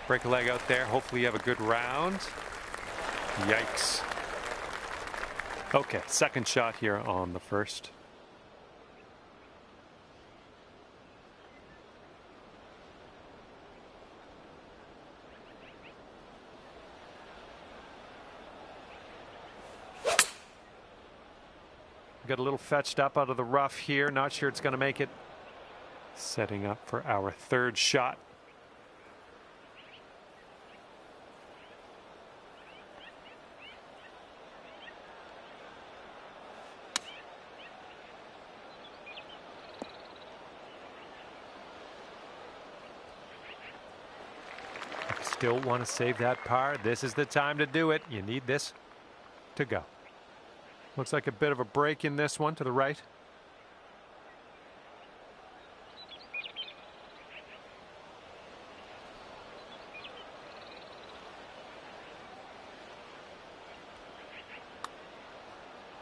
Break a leg out there. Hopefully you have a good round. Yikes. Okay, second shot here on the first. Got a little fetched up out of the rough here. Not sure it's going to make it. Setting up for our third shot. Still want to save that par. This is the time to do it. You need this to go. Looks like a bit of a break in this one to the right.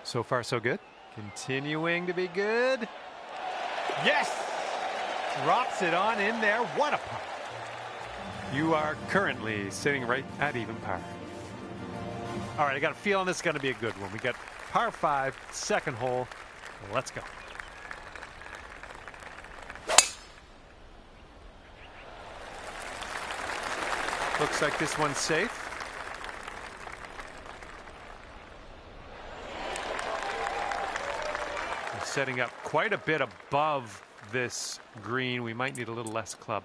So far, so good. Continuing to be good. Yes! Drops it on in there. What a putt. You are currently sitting right at even par. All right, I got a feeling this is going to be a good one. We got par 5, second hole. Let's go. Looks like this one's safe. We're setting up quite a bit above this green. We might need a little less club.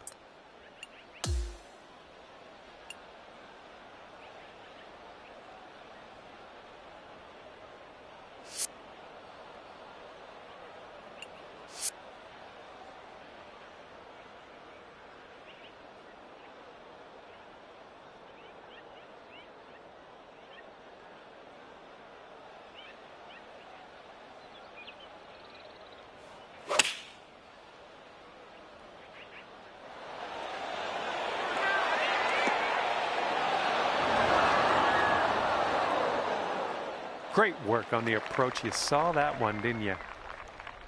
Great work on the approach. You saw that one, didn't you?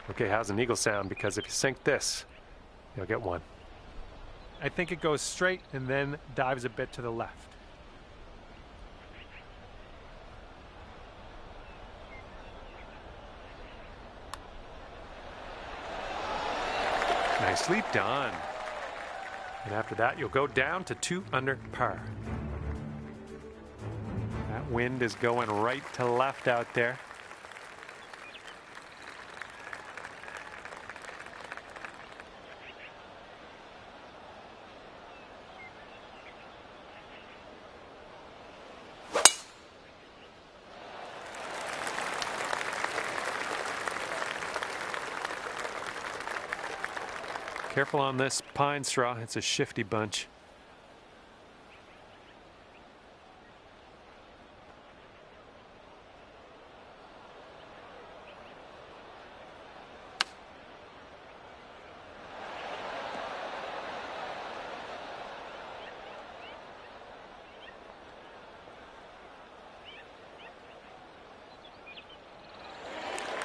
Okay, how's an eagle sound? Because if you sink this, you'll get one. I think it goes straight and then dives a bit to the left. Nicely done. And after that, you'll go down to 2 under par. That wind is going right to left out there. Careful on this pine straw. It's a shifty bunch.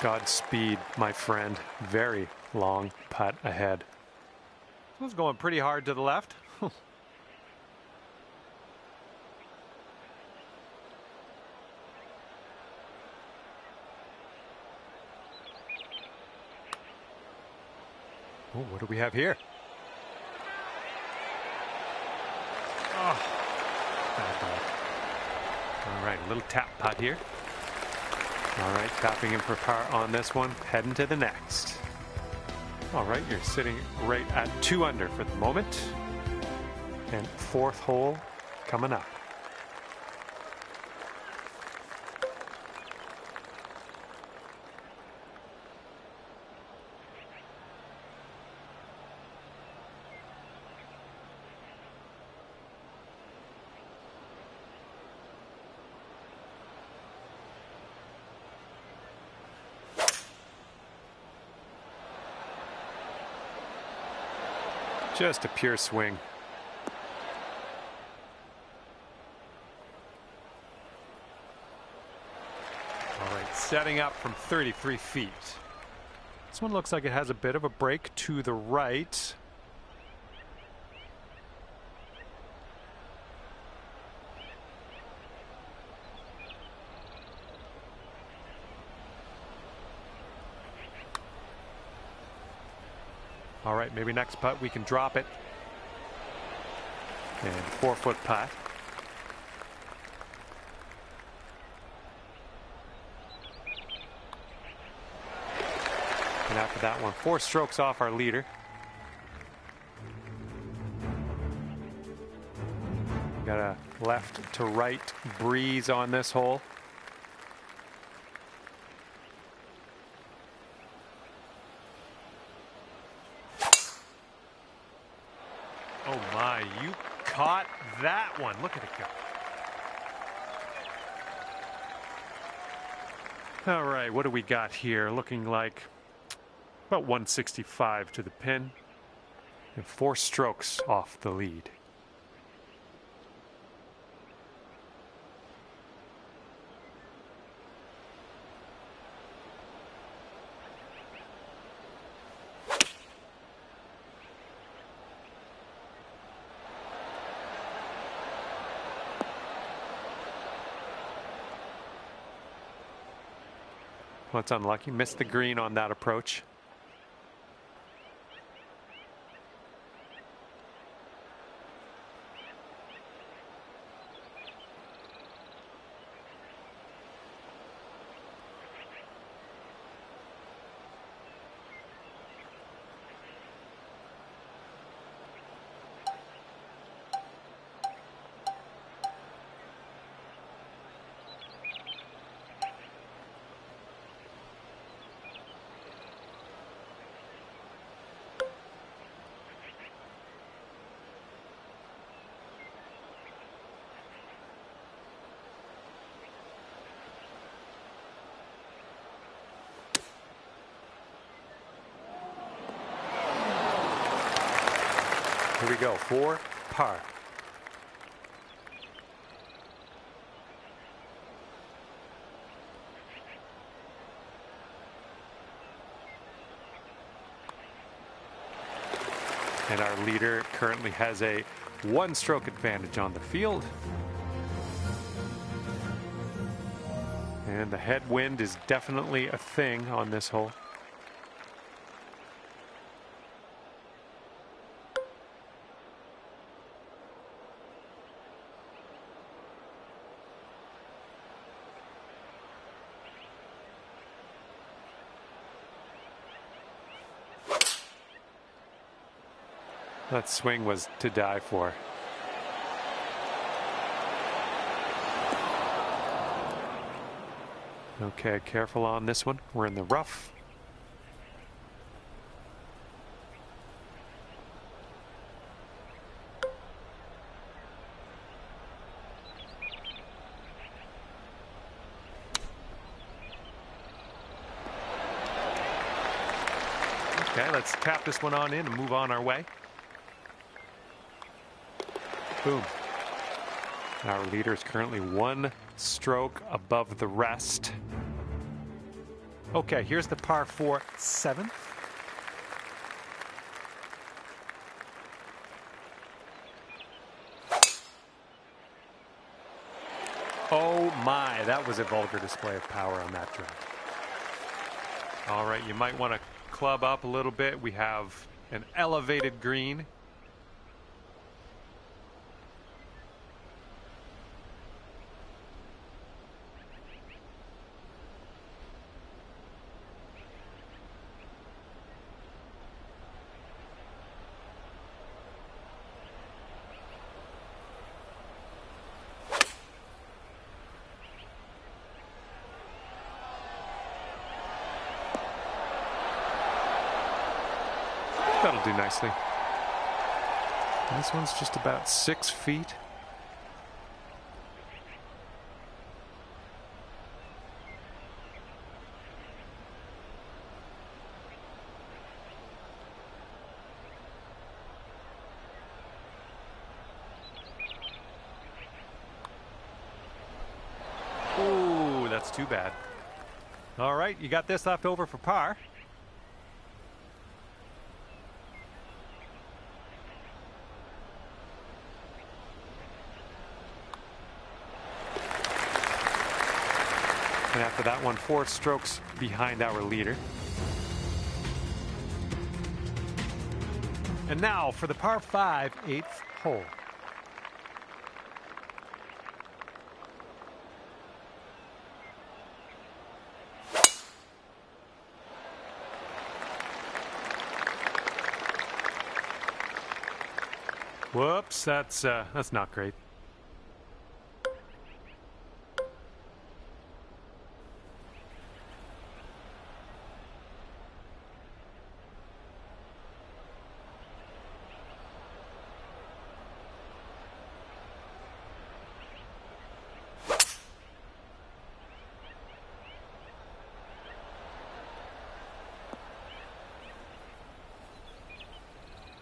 Godspeed, my friend. Very long putt ahead. This one's going pretty hard to the left. Oh, what do we have here? Oh, bad ball. All right, a little tap putt here. All right, tapping in for par on this one, heading to the next. All right, you're sitting right at 2 under for the moment. And 4th hole coming up. Just a pure swing. All right, setting up from 33 feet. This one looks like it has a bit of a break to the right. All right, maybe next putt we can drop it. And 4-foot putt. And after that one, 4 strokes off our leader. Got a left to right breeze on this hole. Oh my, you caught that one. Look at it go. All right, what do we got here? Looking like about 165 to the pin and 4 strokes off the lead. Well, it's unlucky. Missed the green on that approach. Here we go, 4 par. And our leader currently has a 1-stroke advantage on the field. And the headwind is definitely a thing on this hole. That swing was to die for. Okay, careful on this one. We're in the rough. Okay, let's tap this one on in and move on our way. Boom. Our leader is currently 1 stroke above the rest. Okay, here's the par 4 7th. Oh my, that was a vulgar display of power on that drive. All right, you might want to club up a little bit. We have an elevated green. That'll do nicely. This one's just about 6 feet. Ooh, that's too bad. All right, you got this left over for par. And after that one, 4 strokes behind our leader. And now for the par 5 eighth hole. Whoops, that's not great.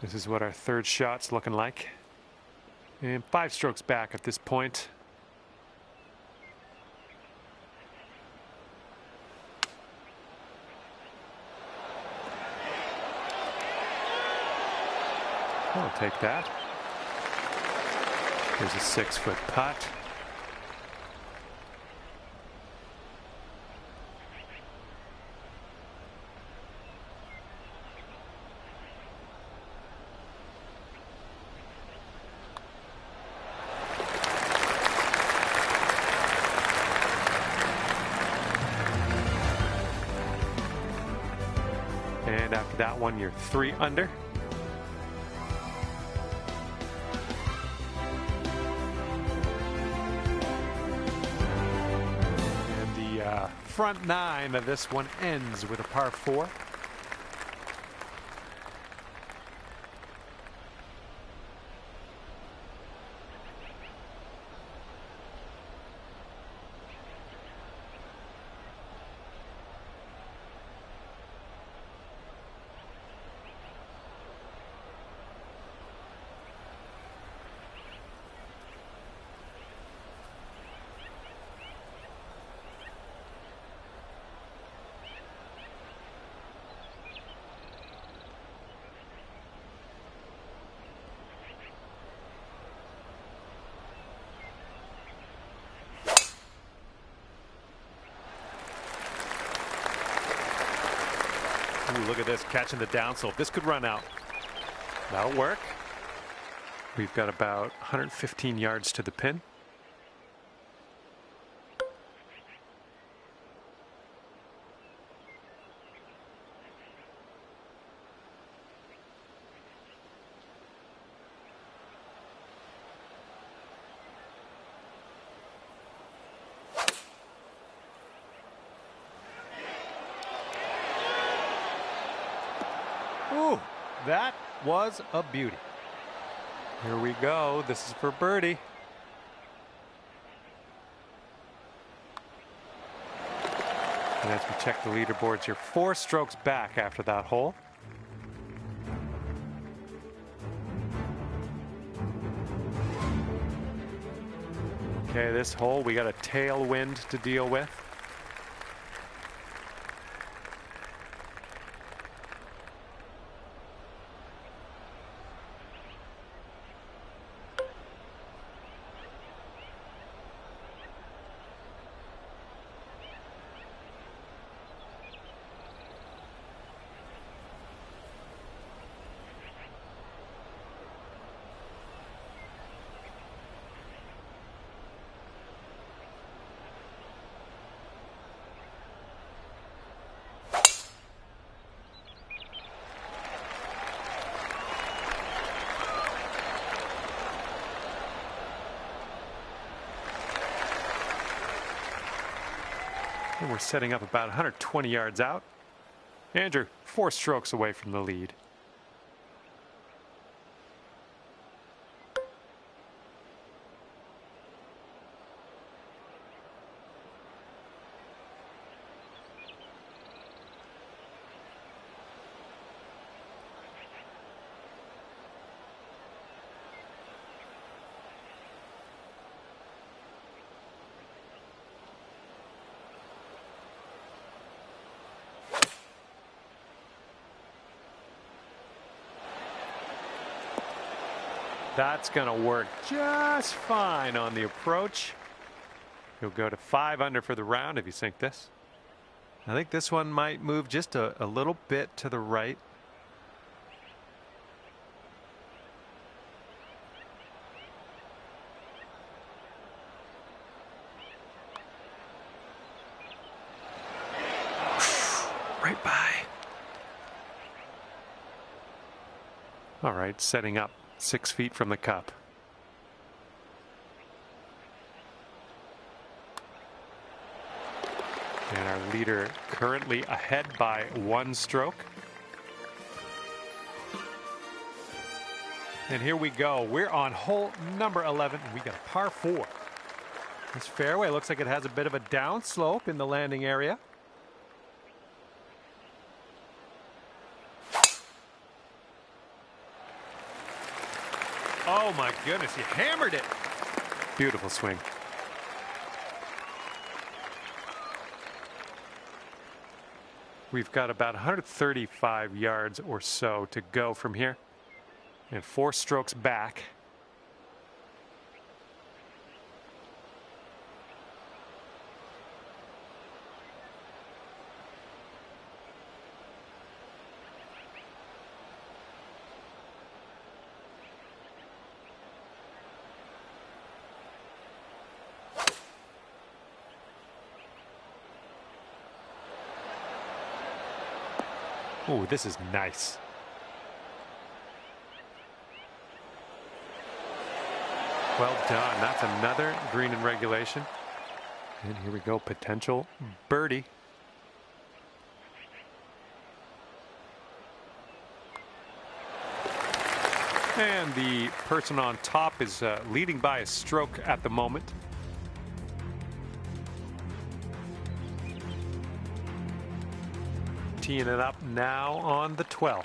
This is what our third shot's looking like. And 5 strokes back at this point. I'll take that. Here's a 6-foot putt. And after that one, you're 3 under. And the front 9 of this one ends with a par 4. Ooh, look at this, catching the downslope. This could run out. That'll work. We've got about 115 yards to the pin. Ooh, that was a beauty. Here we go. This is for birdie. And as we check the leaderboards, you're 4 strokes back after that hole. Okay, this hole, we got a tailwind to deal with. And we're setting up about 120 yards out. Andrew, 4 strokes away from the lead. That's going to work just fine on the approach. You'll go to 5 under for the round if you sink this. I think this one might move just a little bit to the right. right by. All right, setting up 6 feet from the cup. And our leader currently ahead by 1 stroke. And here we go. We're on hole number 11. We got a par 4. This fairway looks like it has a bit of a downslope in the landing area. Oh my goodness, he hammered it. Beautiful swing. We've got about 135 yards or so to go from here, and 4 strokes back. Oh, this is nice. Well done. That's another green in regulation. And here we go, potential birdie. And the person on top is leading by a stroke at the moment. Teeing it up now on the 12th.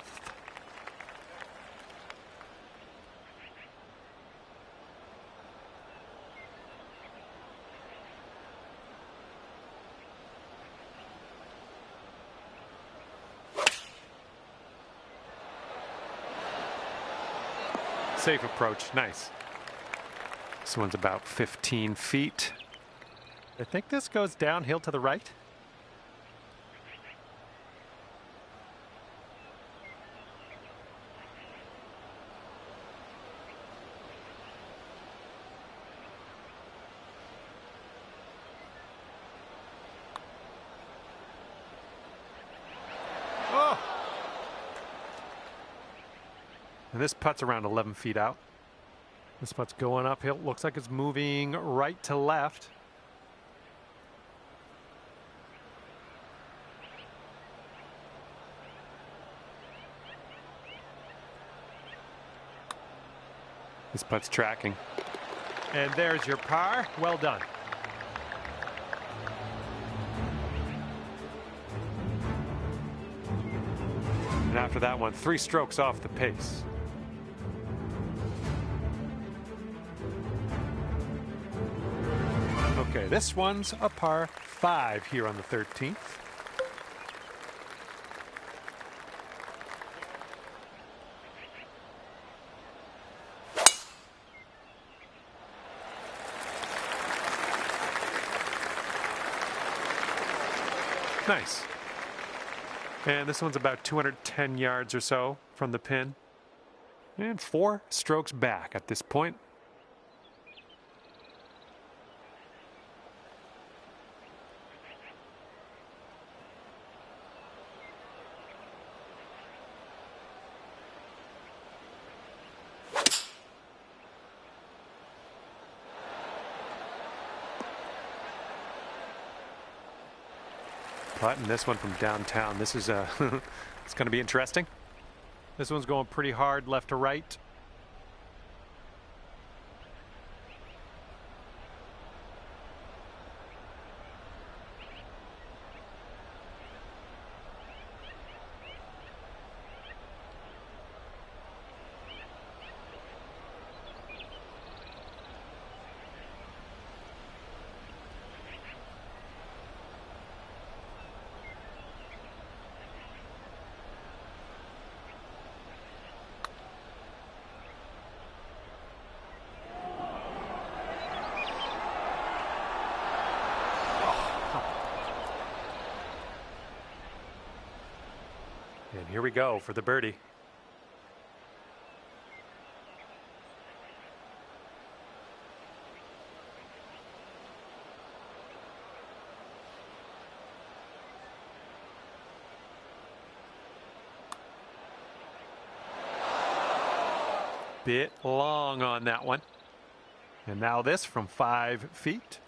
Safe approach, nice. This one's about 15 feet. I think this goes downhill to the right. And this putt's around 11 feet out. This putt's going uphill. Looks like it's moving right to left. This putt's tracking. And there's your par. Well done. And after that one, 3 strokes off the pace. Okay, this one's a par 5 here on the 13th. Nice. And this one's about 210 yards or so from the pin. And 4 strokes back at this point. Putting this one from downtown. This is it's going to be interesting. This one's going pretty hard left to right. And here we go for the birdie. bit long on that one. And now this from 5 feet.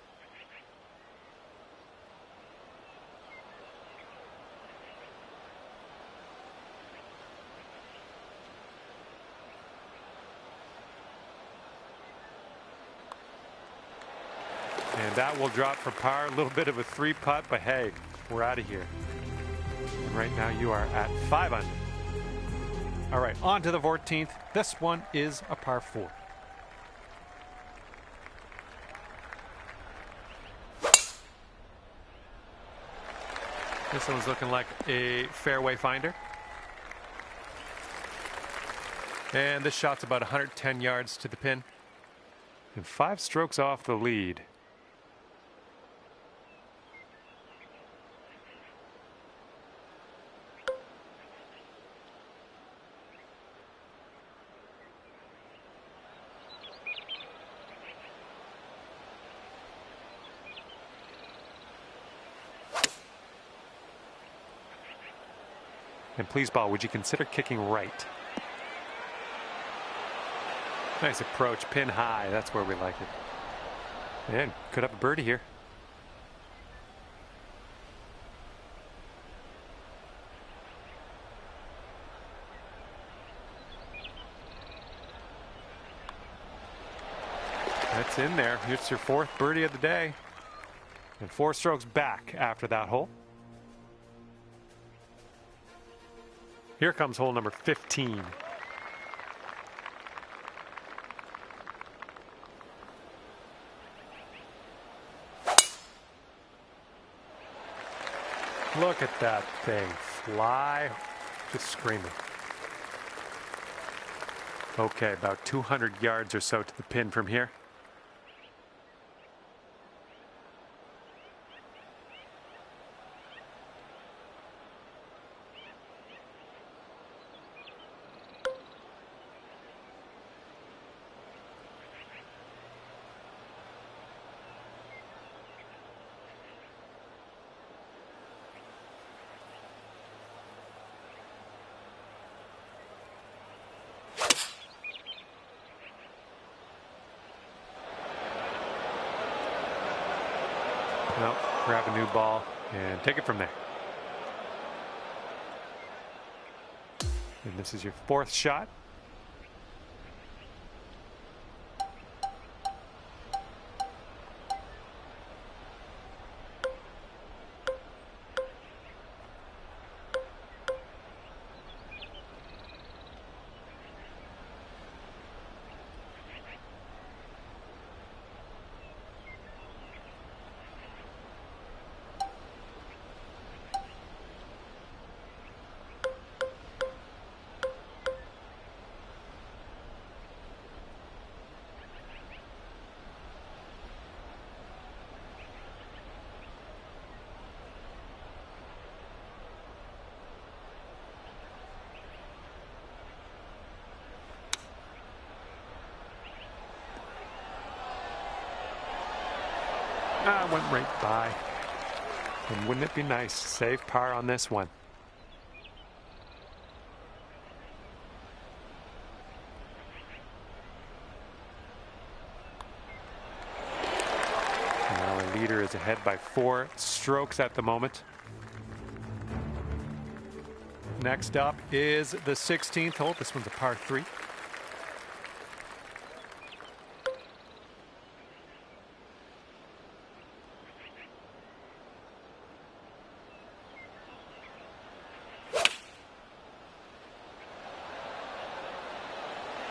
And that will drop for par. A little bit of a 3-putt, but hey, we're out of here. And right now you are at 5 under. All right, on to the 14th. This one is a par 4. This one's looking like a fairway finder. And this shot's about 110 yards to the pin. And 5 strokes off the lead. And please, ball, would you consider kicking right? Nice approach, pin high. That's where we like it. And could have a birdie here. That's in there. Here's your 4th birdie of the day. And 4 strokes back after that hole. Here comes hole number 15. Look at that thing fly, just screaming. Okay, about 200 yards or so to the pin from here. Well, grab a new ball and take it from there. And this is your 4th shot. Went right by. And wouldn't it be nice to save par on this one? And our leader is ahead by 4 strokes at the moment. Next up is the 16th hole. This one's a par 3.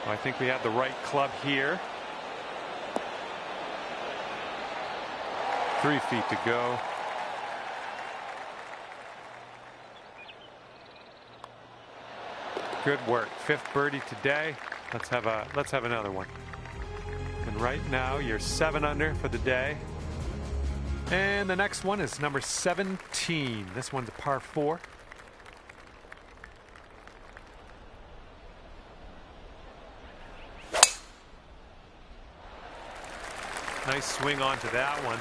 I think we have the right club here. 3 feet to go. Good work. 5th birdie today. Let's have another one. And right now you're 7 under for the day. And the next one is number 17. This one's a par 4. Nice swing onto that one.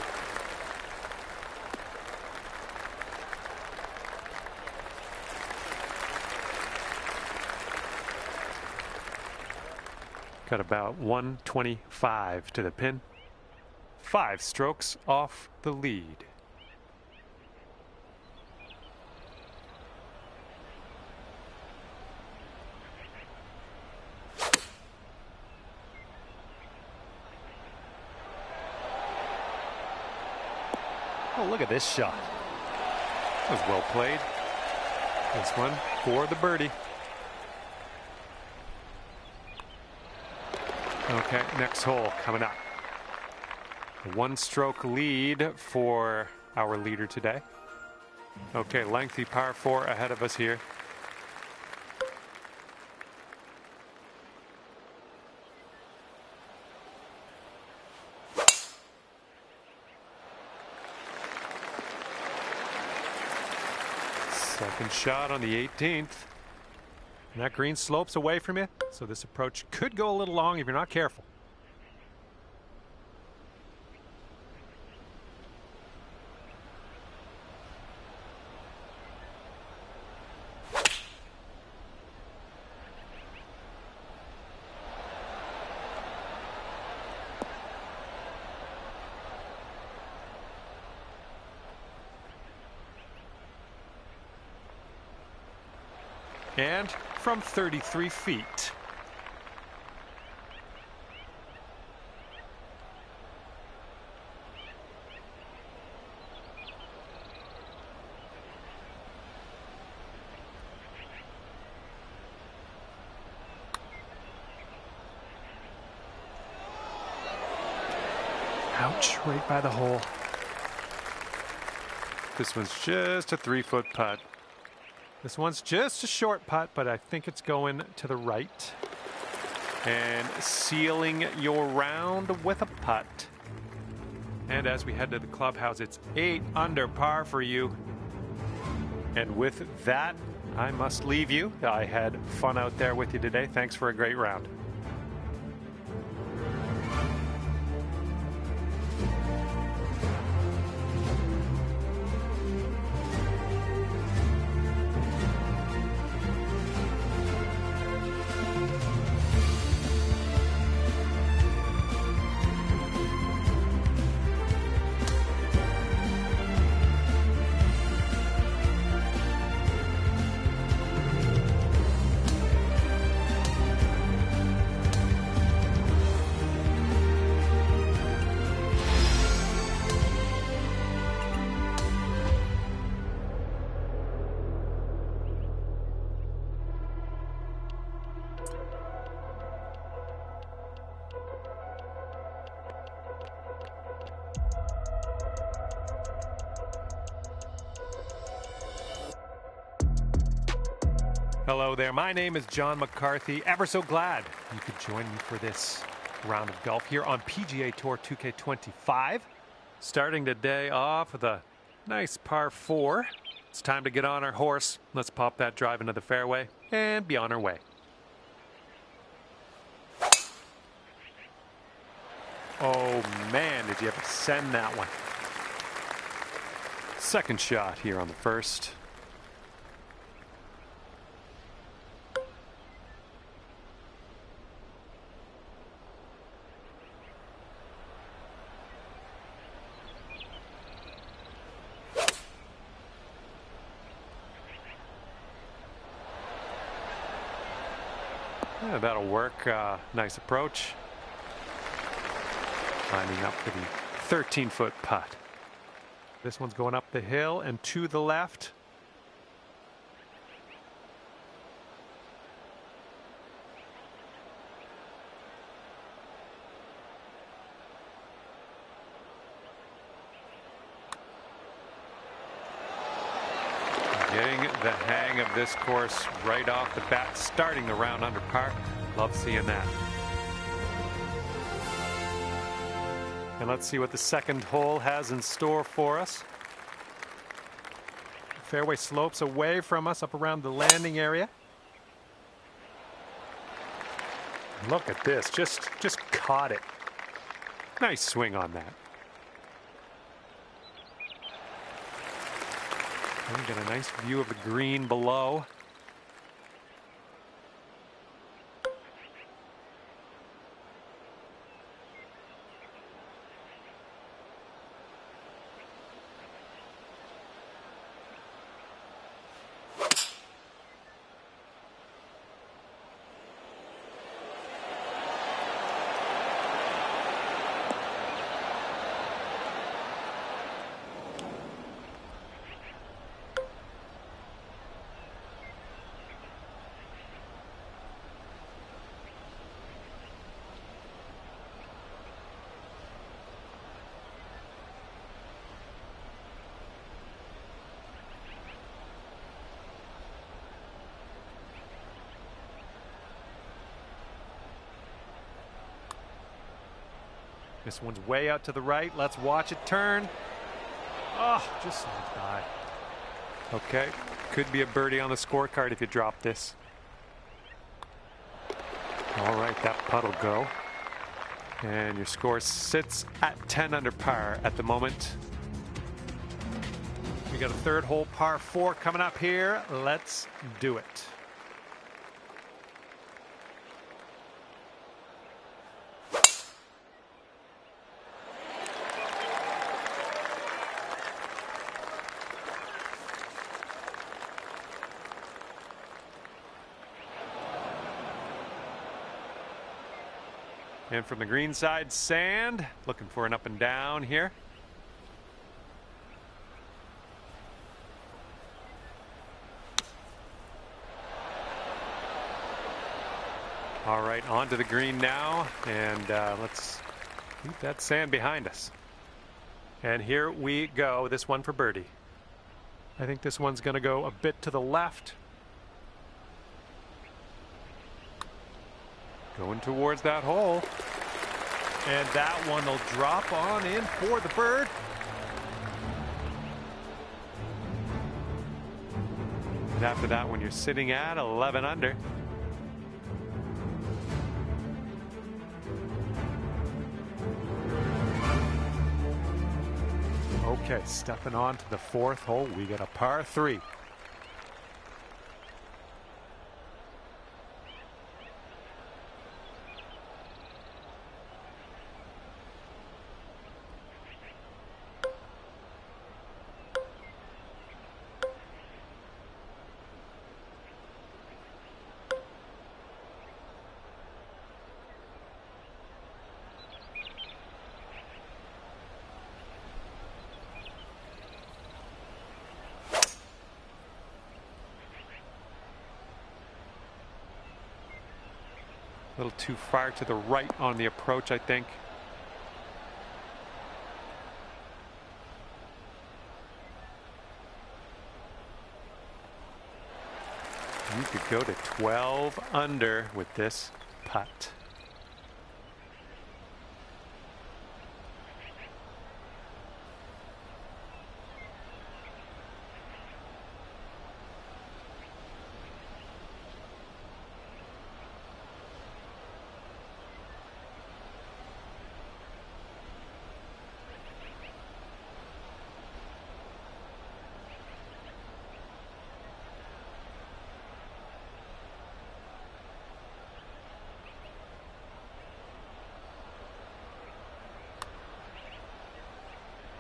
Got about 125 to the pin. 5 strokes off the lead. Oh, look at this shot. That was well played. This one for the birdie. Okay, next hole coming up. A 1-stroke lead for our leader today. Okay, lengthy par 4 ahead of us here. Second shot on the 18th. And that green slopes away from you, so this approach could go a little long if you're not careful. And from 33 feet. Ouch, right by the hole. This one's just a 3-foot putt. This one's just a short putt, but I think it's going to the right. And sealing your round with a putt. And as we head to the clubhouse, it's 8 under par for you. And with that, I must leave you. I had fun out there with you today. Thanks for a great round. Hello there, my name is John McCarthy. Ever so glad you could join me for this round of golf here on PGA Tour 2K25. Starting today off with a nice par 4. It's time to get on our horse. Let's pop that drive into the fairway and be on our way. Oh man, did you ever send that one? Second shot here on the first. Yeah, that'll work. Nice approach. Lining up for the 13-foot putt. This one's going up the hill and to the left. Getting the hang of this course right off the bat, starting the round under par. Love seeing that. And let's see what the second hole has in store for us. Fairway slopes away from us up around the landing area. Look at this, just caught it. Nice swing on that. And get a nice view of the green below. This one's way out to the right. Let's watch it turn. Oh, just slides by. Okay, could be a birdie on the scorecard if you drop this. All right, that putt'll go. And your score sits at 10 under par at the moment. We got a third hole par 4 coming up here. Let's do it. And from the green side, sand. Looking for an up and down here. All right, onto the green now. And let's keep that sand behind us. And here we go. This one for birdie. I think this one's going to go a bit to the left. Going towards that hole. And that one will drop on in for the bird. And after that one, you're sitting at 11 under. Okay, stepping on to the 4th hole, we got a par 3. A little too far to the right on the approach, I think. You could go to 12 under with this putt.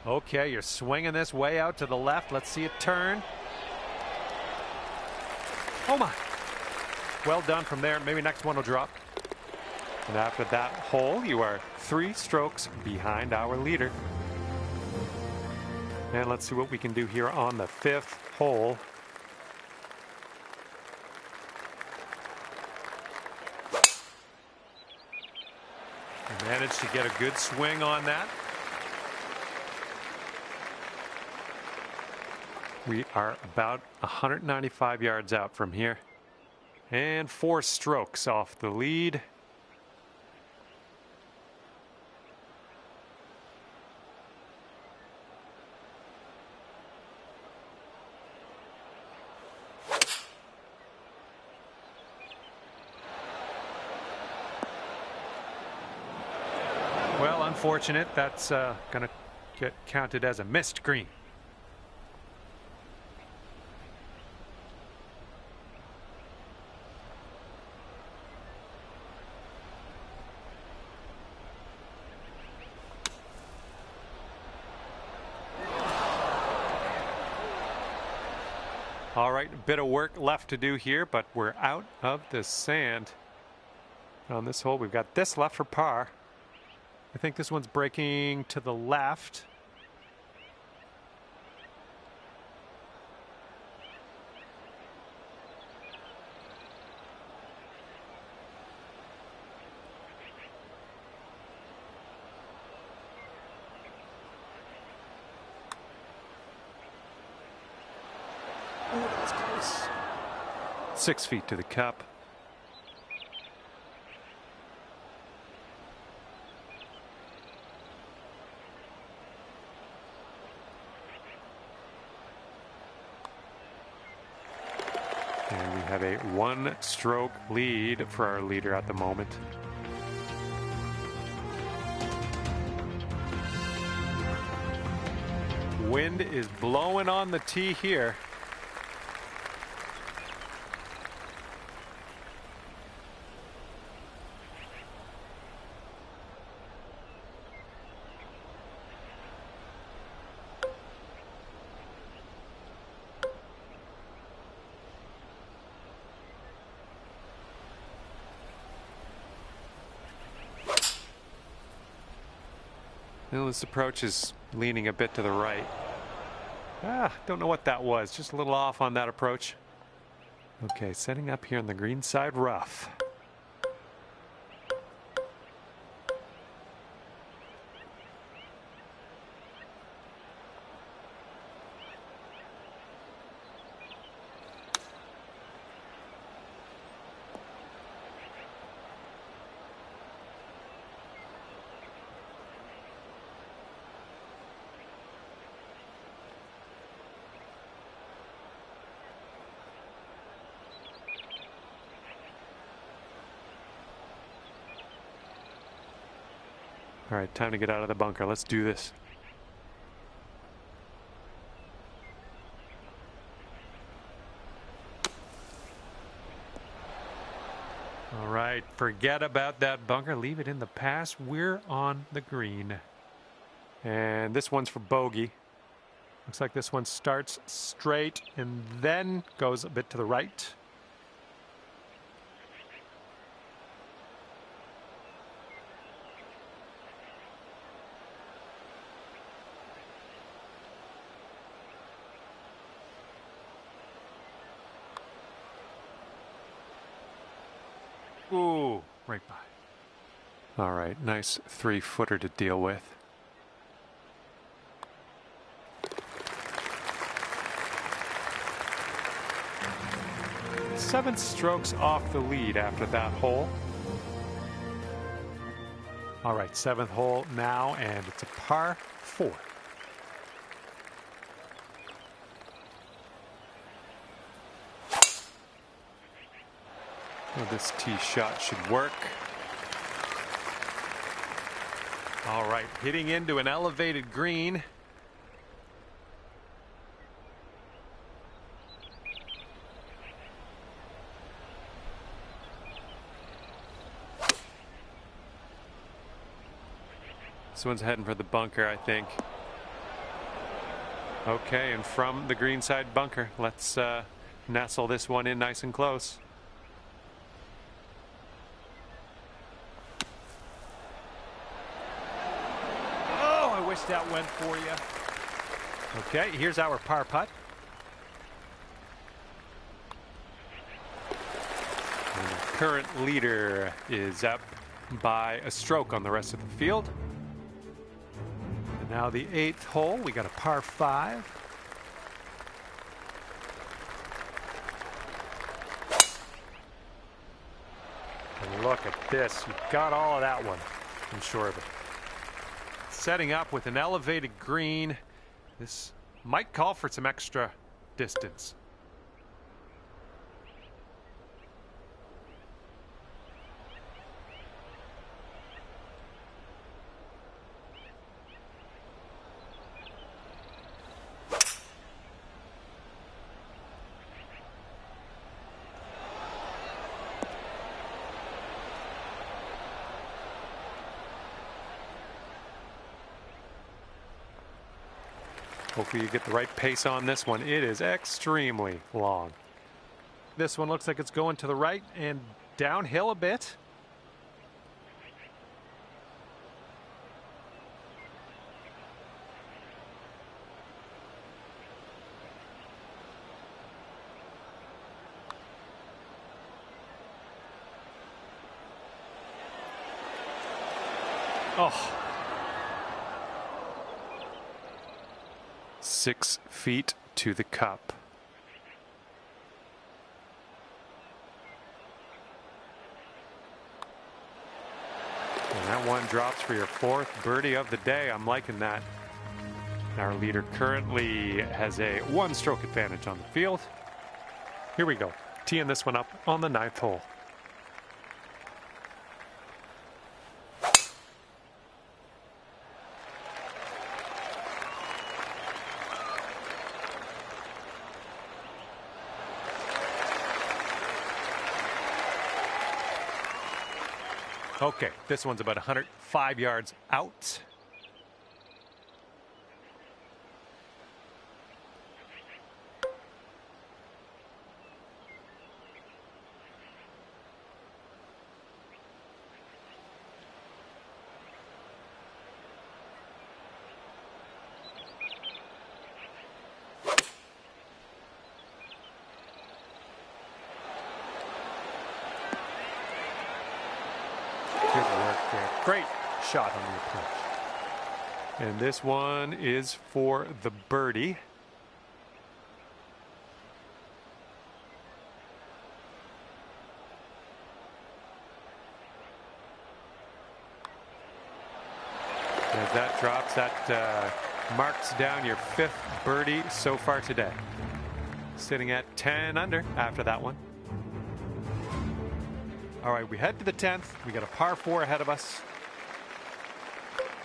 Okay, you're swinging this way out to the left. Let's see it turn. Oh my. Well done from there. Maybe next one will drop. And after that hole, you are 3 strokes behind our leader. And let's see what we can do here on the 5th hole. We managed to get a good swing on that. We are about 195 yards out from here. And 4 strokes off the lead. Well, unfortunate. That's going to get counted as a missed green. All right, a bit of work left to do here, but we're out of the sand. On this hole, we've got this left for par. I think this one's breaking to the left. Oh, that's close. 6 feet to the cup. And we have a one-stroke lead for our leader at the moment. Wind is blowing on the tee here. Well, this approach is leaning a bit to the right. Don't know what that was. Just a little off on that approach. Okay, setting up here on the green side rough. All right, time to get out of the bunker. Let's do this. All right, forget about that bunker. Leave it in the past. We're on the green. And this one's for bogey. Looks like this one starts straight and then goes a bit to the right. Ooh, right by. All right, nice 3-footer to deal with. Seven strokes off the lead after that hole. All right, 7th hole now, and it's a par 4. Well, this tee shot should work. All right, hitting into an elevated green. This one's heading for the bunker, I think. Okay, and from the green side bunker, let's nestle this one in nice and close. I wish that went for you. Okay, here's our par putt. And the current leader is up by a stroke on the rest of the field. And now the 8th hole, we got a par 5. And look at this, you've got all of that one, I'm sure of it. Setting up with an elevated green. This might call for some extra distance. Hopefully you get the right pace on this one. It is extremely long. This one looks like it's going to the right and downhill a bit. Oh. 6 feet to the cup. And that one drops for your 4th birdie of the day. I'm liking that. Our leader currently has a 1-stroke advantage on the field. Here we go. teeing this one up on the 9th hole. Okay, this one's about 105 yards out. Good work there. Great shot on the approach. And this one is for the birdie. As that drops, that marks down your 5th birdie so far today. Sitting at 10 under after that one. All right, we head to the 10th. We got a par 4 ahead of us.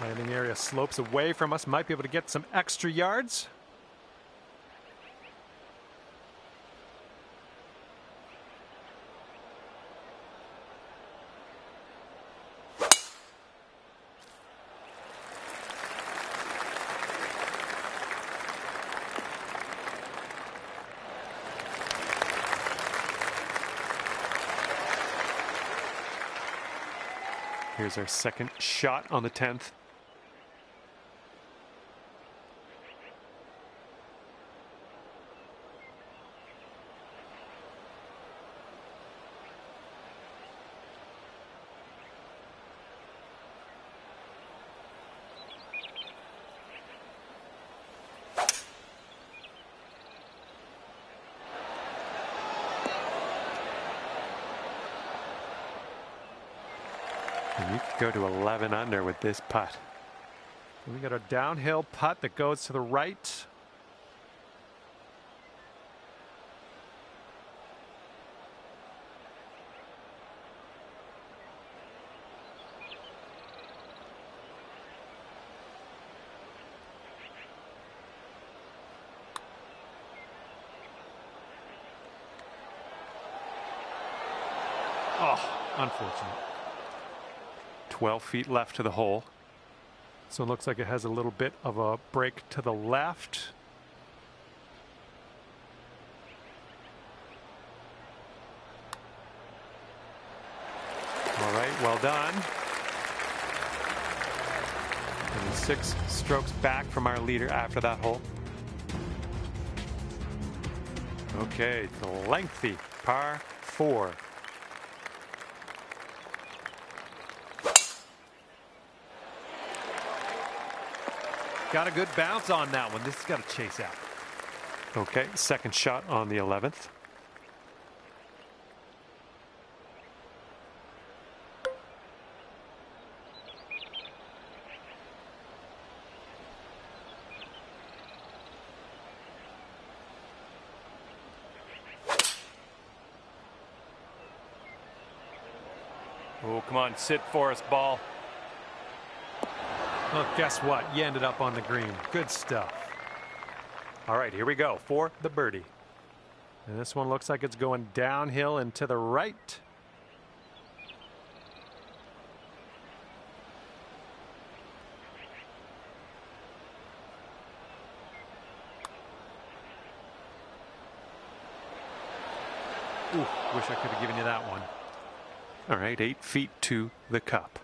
Landing area slopes away from us. Might be able to get some extra yards. Here's our second shot on the 10th. And you could go to 11 under with this putt. We got a downhill putt that goes to the right. Oh, unfortunate. 12 feet left to the hole. So it looks like it has a little bit of a break to the left. All right, well done. And 6 strokes back from our leader after that hole. Okay, the lengthy par 4. Got a good bounce on that one. This has got to chase out. Okay, second shot on the 11th. Oh, come on, sit for us, ball. Well, guess what? You ended up on the green. Good stuff. All right, here we go for the birdie. And this one looks like it's going downhill and to the right. Ooh, wish I could have given you that one. All right, 8 feet to the cup.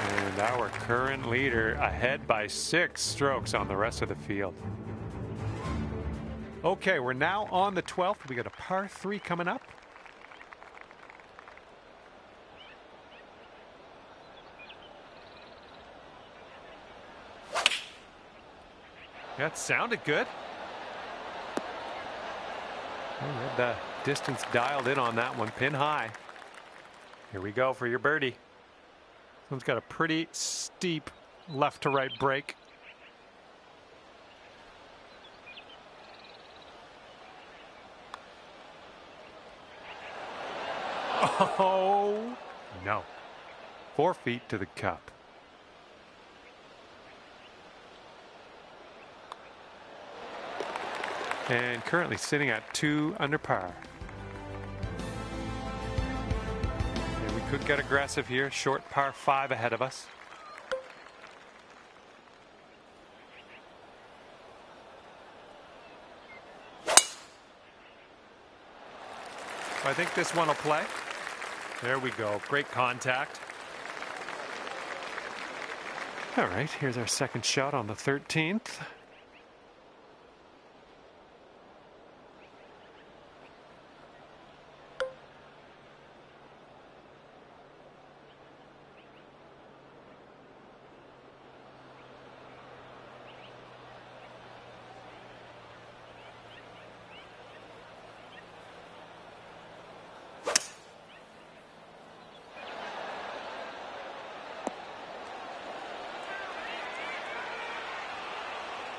And our current leader ahead by 6 strokes on the rest of the field. Okay, we're now on the 12th. We got a par 3 coming up. That sounded good. We had the distance dialed in on that one, pin high. Here we go for your birdie. This one's got a pretty steep left to right break. Oh, no. 4 feet to the cup. And currently sitting at 2 under par. And we could get aggressive here. Short par 5 ahead of us. I think this one will play. There we go. Great contact. All right, here's our second shot on the 13th.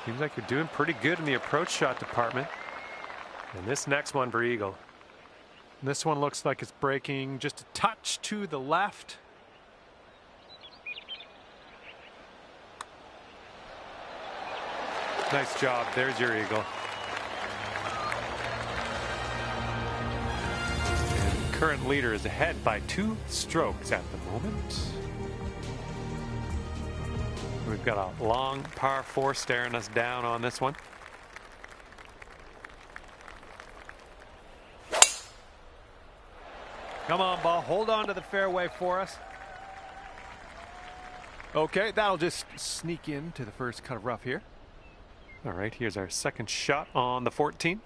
Seems like you're doing pretty good in the approach shot department. And this next one for eagle. This one looks like it's breaking just a touch to the left. Nice job. There's your eagle. And current leader is ahead by 2 strokes at the moment. We've got a long par 4 staring us down on this one. Come on, ball. Hold on to the fairway for us. Okay, that'll just sneak into the first cut of rough here. All right, here's our second shot on the 14th.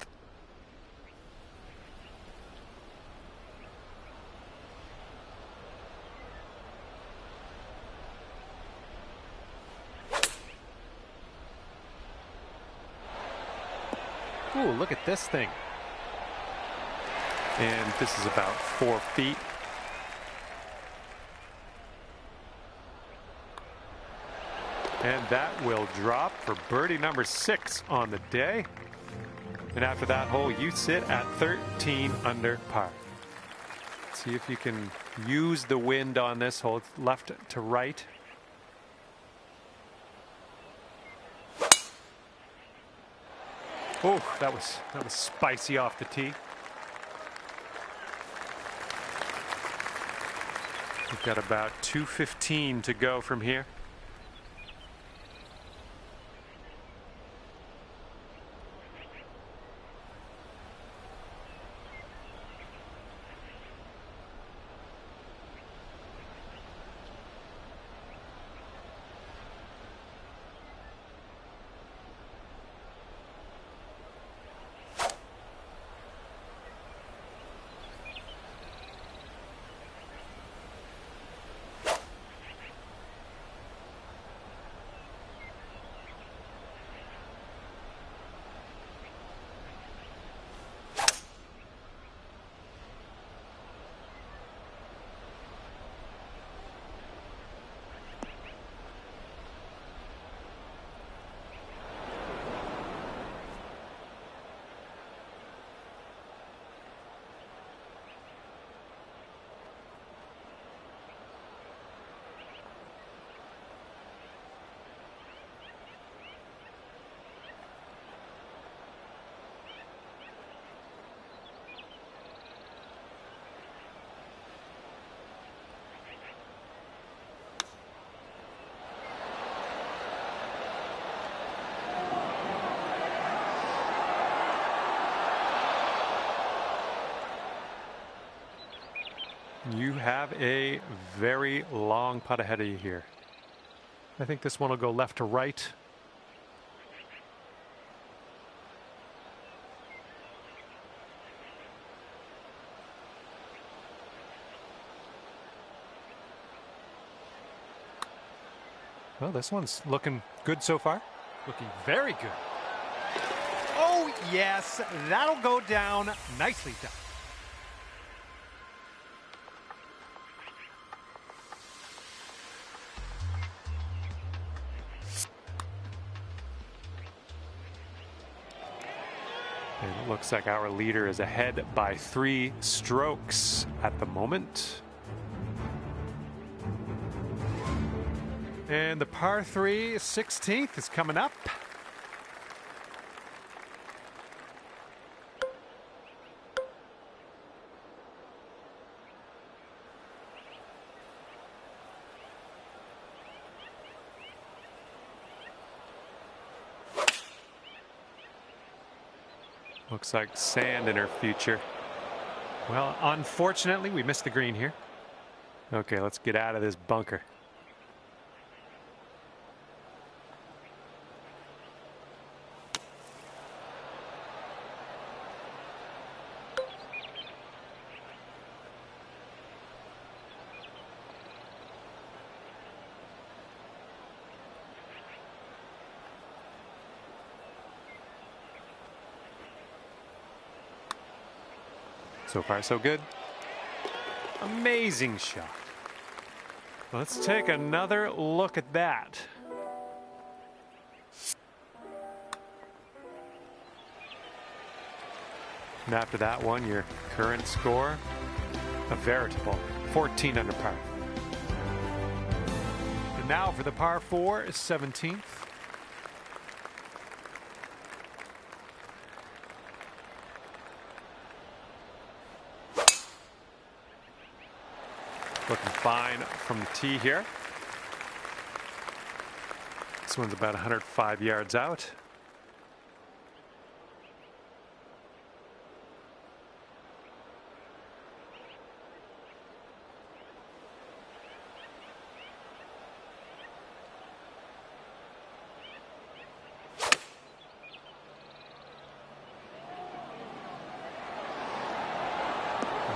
Ooh, look at this thing. And this is about 4 feet. And that will drop for birdie number 6 on the day. And after that hole, you sit at 13 under par. See if you can use the wind on this hole. It's left to right. Oh, that was spicy off the tee. We've got about 2:15 to go from here. You have a very long putt ahead of you here. I think this one will go left to right. Well, this one's looking good so far. Looking very good. Oh, yes, that'll go down. Nicely done. And it looks like our leader is ahead by 3 strokes at the moment. And the par 3 16th is coming up. Looks like sand in her future. Well, unfortunately, we missed the green here. Okay, let's get out of this bunker. So far, so good. Amazing shot. Let's take another look at that. And after that one, your current score, a veritable 14 under par. And now for the par 4, 17th. Looking fine from the tee here. This one's about 105 yards out.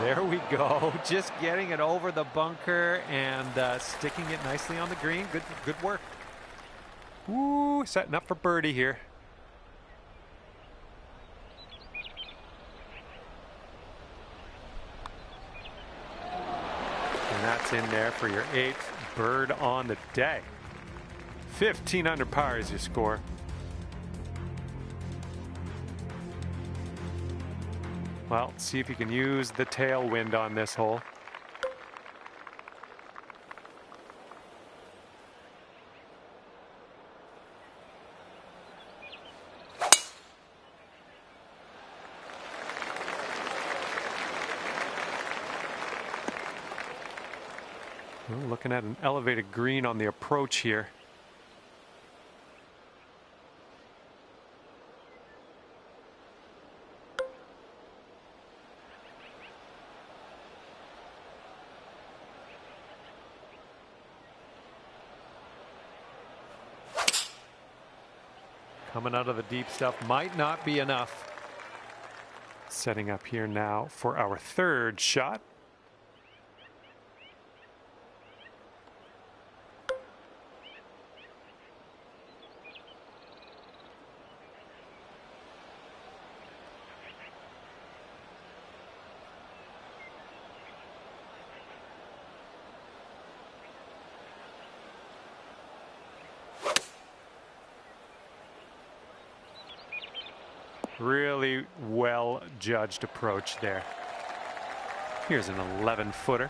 There we go, just getting it over the bunker and sticking it nicely on the green. Good work. Ooh, setting up for birdie here. And that's in there for your 8th bird on the day. 15 under par is your score. Well, see if you can use the tailwind on this hole. Well, looking at an elevated green on the approach here. Coming out of the deep stuff might not be enough. Setting up here now for our 3rd shot. Really well judged approach there. Here's an 11-footer.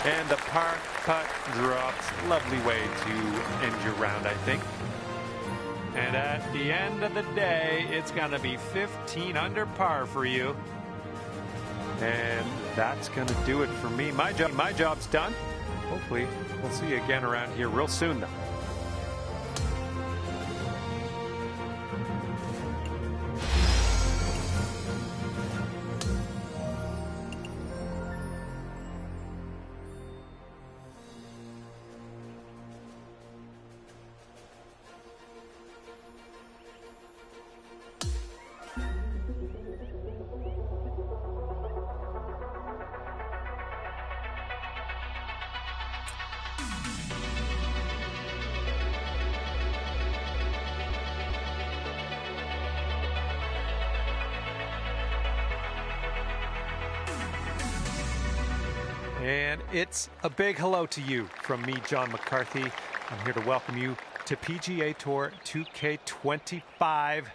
And the par putt drops. Lovely way to end your round, I think. And at the end of the day, it's going to be 15 under par for you. And that's going to do it for me. My job's done. Hopefully, we'll see you again around here real soon, though. And it's a big hello to you from me, John McCarthy. I'm here to welcome you to PGA Tour 2K25.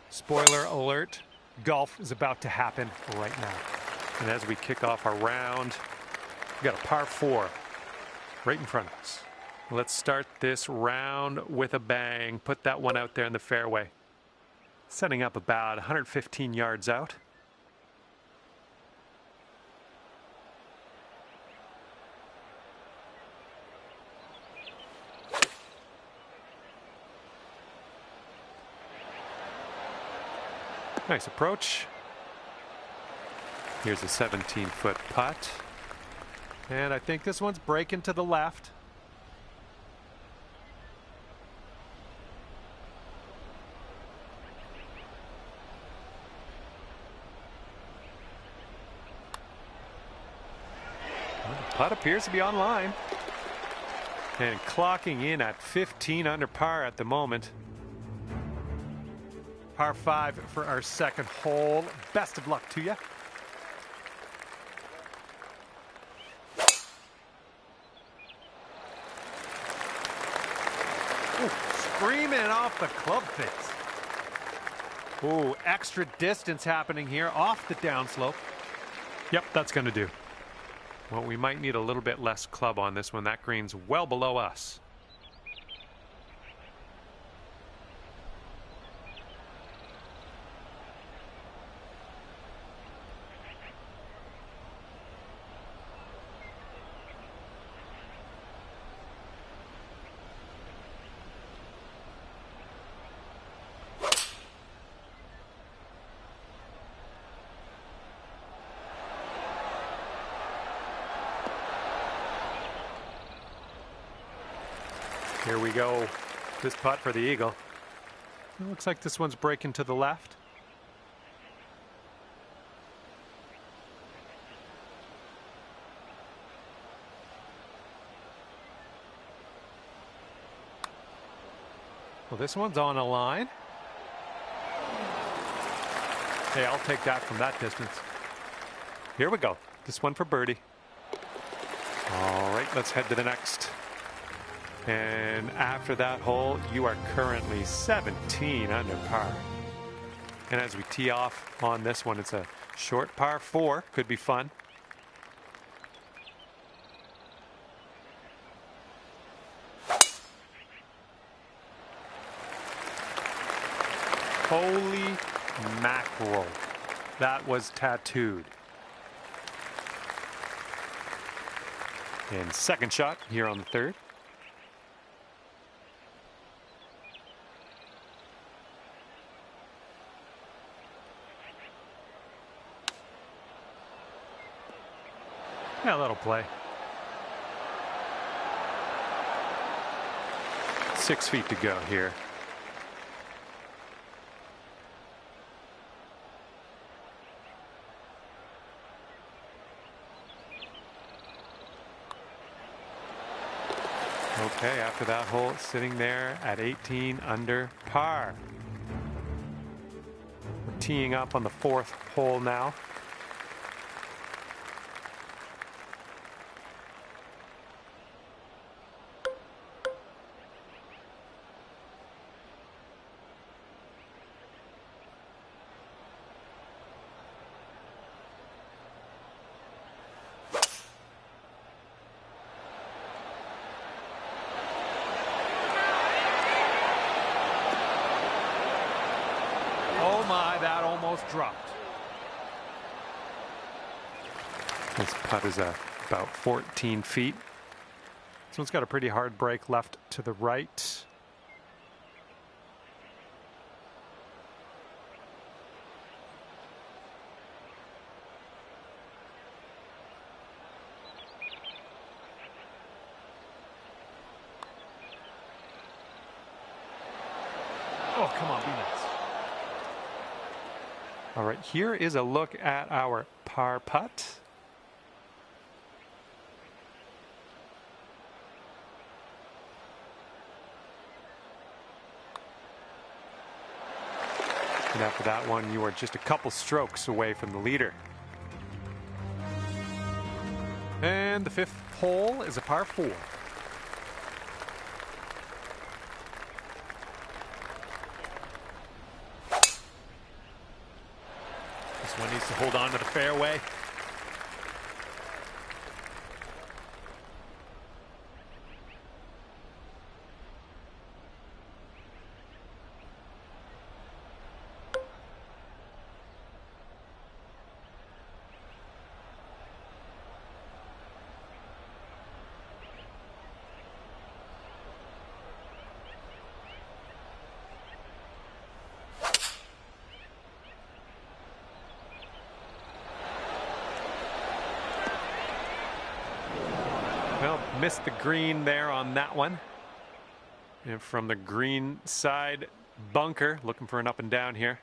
Spoiler alert, golf is about to happen right now. And as we kick off our round, we got a par 4 right in front of us. Let's start this round with a bang. Put that one out there in the fairway. Setting up about 115 yards out. Nice approach. Here's a 17-foot putt. And I think this one's breaking to the left. Well, the putt appears to be on line. And clocking in at 15 under par at the moment. Par 5 for our second hole. Best of luck to you. Screaming off the club face. Ooh, extra distance happening here off the downslope. Yep, that's going to do. Well, we might need a little bit less club on this one. That green's well below us. Here we go. This putt for the eagle. It looks like this one's breaking to the left. Well, this one's on a line. Hey, I'll take that from that distance. Here we go. This one for birdie. All right, let's head to the next. And after that hole, you are currently 17 under par. And as we tee off on this one, it's a short par 4. Could be fun. Holy mackerel. That was tattooed. And second shot here on the third. Yeah, that'll play. 6 feet to go here. Okay, after that hole, sitting there at 18 under par. We're teeing up on the 4th hole now. Oh my, that almost dropped. This putt is about 14 feet. This one's got a pretty hard break left to the right. Oh, come on, be nice. All right, here is a look at our par putt. And after that one, you are just a couple strokes away from the leader. And the 5th hole is a par 4. This one needs to hold on to the fairway. Well, missed the green there on that one. And from the green side bunker, looking for an up and down here.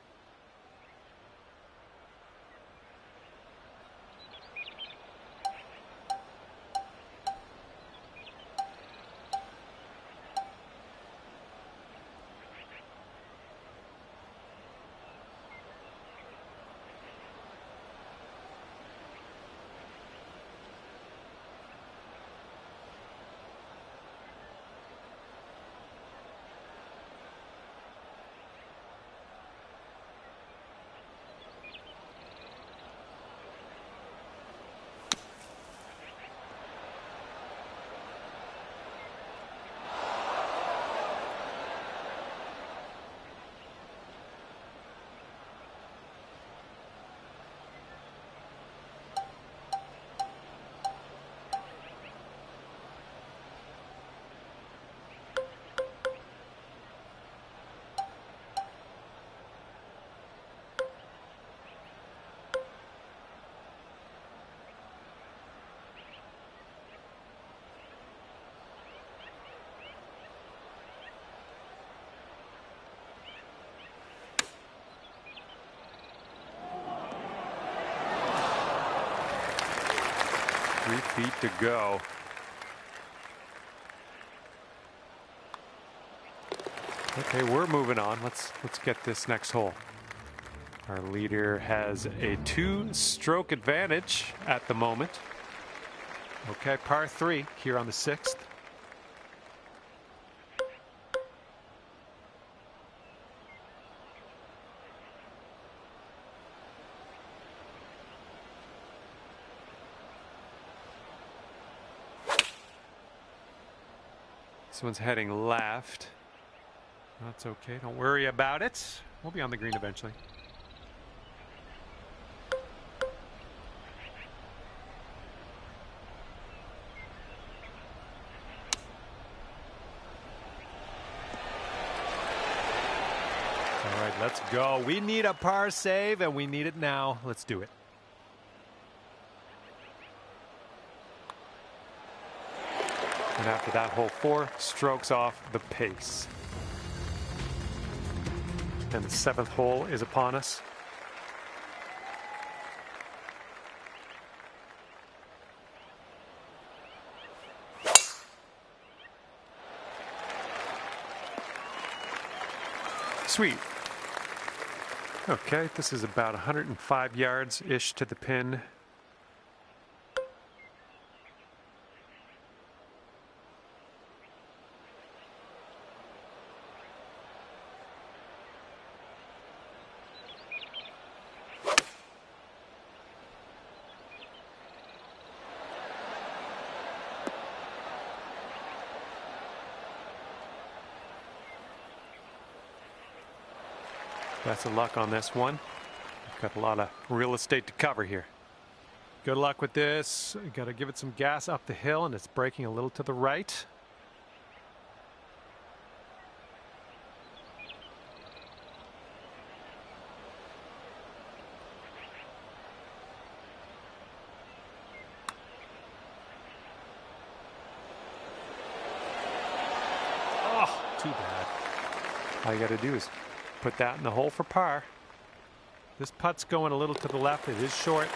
Feet to go. Okay, we're moving on. Let's get this next hole. Our leader has a 2-stroke advantage at the moment. Okay, par 3 here on the 6th. This one's heading left. That's okay. Don't worry about it. We'll be on the green eventually. All right, let's go. We need a par save, and we need it now. Let's do it. And after that hole, 4 strokes off the pace. And the 7th hole is upon us. Sweet. Okay, this is about 105 yards-ish to the pin. Best of luck on this one. We've got a lot of real estate to cover here. Good luck with this. You got to give it some gas up the hill, and it's braking a little to the right. Oh, too bad. All you got to do is put that in the hole for par. This putt's going a little to the left. It is short.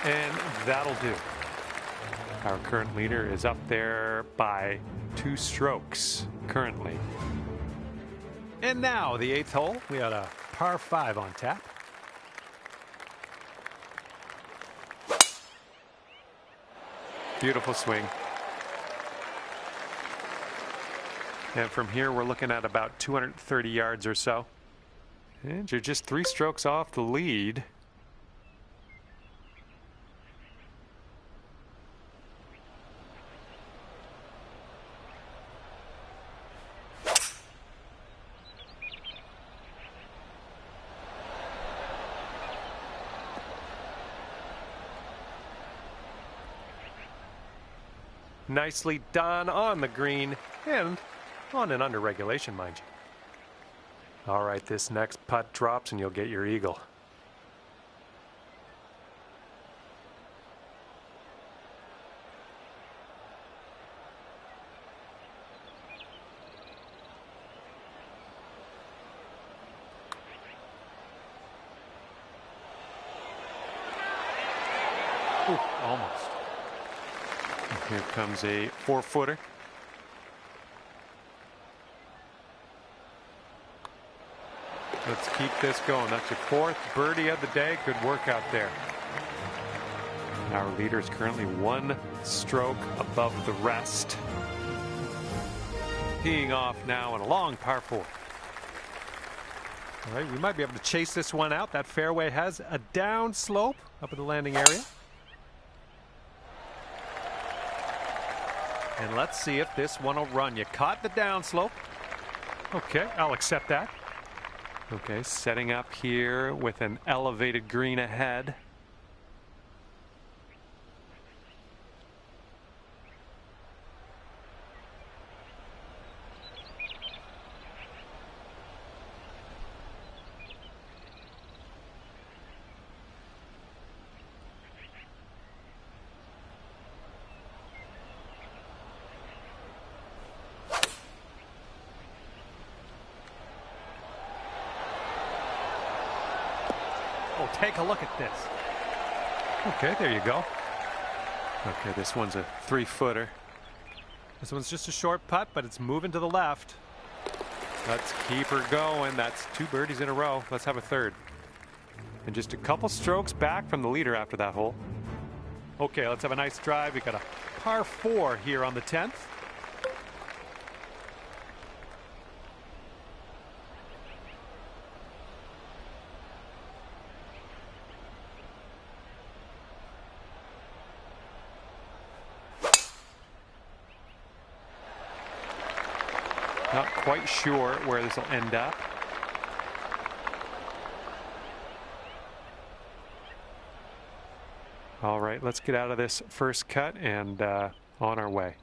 And that'll do. Our current leader is up there by 2 strokes currently. And now the 8th hole. We got a par 5 on tap. Beautiful swing. And from here, we're looking at about 230 yards or so. And you're just 3 strokes off the lead. Nicely done on the green and on an under regulation, mind you. All right, this next putt drops and you'll get your eagle. Ooh, almost. Here comes a 4-footer. Let's keep this going. That's your 4th birdie of the day. Good work out there. Our leader is currently 1 stroke above the rest. Teeing off now on a long par 4. All right, we might be able to chase this one out. That fairway has a down slope up at the landing area. And let's see if this one will run. You caught the downslope. Okay, I'll accept that. Okay, setting up here with an elevated green ahead. Oh, take a look at this. Okay, there you go. Okay, this one's a 3-footer. This one's just a short putt, but it's moving to the left. Let's keep her going. That's 2 birdies in a row. Let's have a 3rd. And just a couple strokes back from the leader after that hole. Okay, let's have a nice drive. We got a par 4 here on the 10th. Not quite sure where this will end up. All right, let's get out of this first cut and on our way.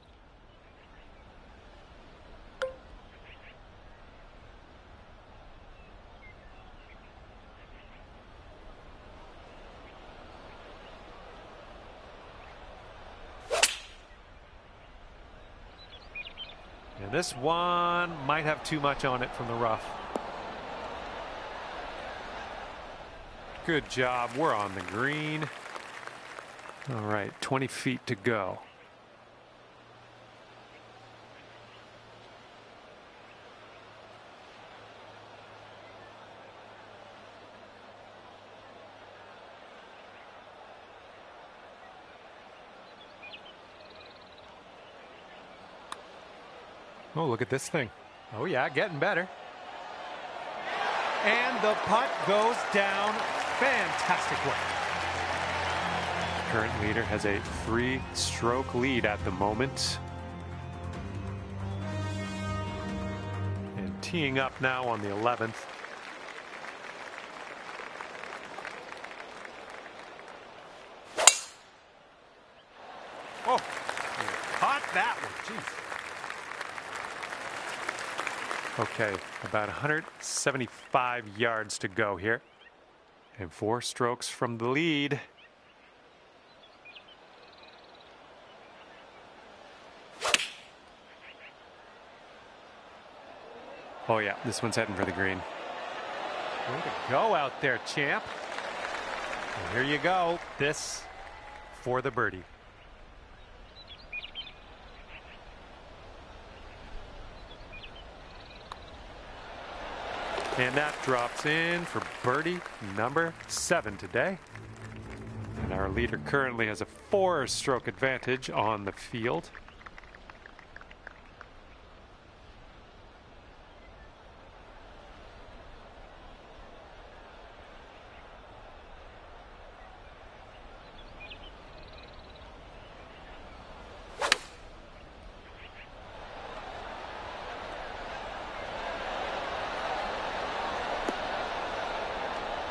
And this one might have too much on it from the rough. Good job. We're on the green. All right, 20 feet to go. Oh, look at this thing. Oh, yeah, getting better. And the putt goes down. Fantastic work. Current leader has a 3-stroke lead at the moment. And teeing up now on the 11th. Oh, you caught that one. Jeez. Okay, about 175 yards to go here. And 4 strokes from the lead. Oh yeah, this one's heading for the green. Way to go out there, champ. And here you go. This for the birdie. And that drops in for birdie number 7 today. And our Our leader currently has a 4-stroke advantage on the field.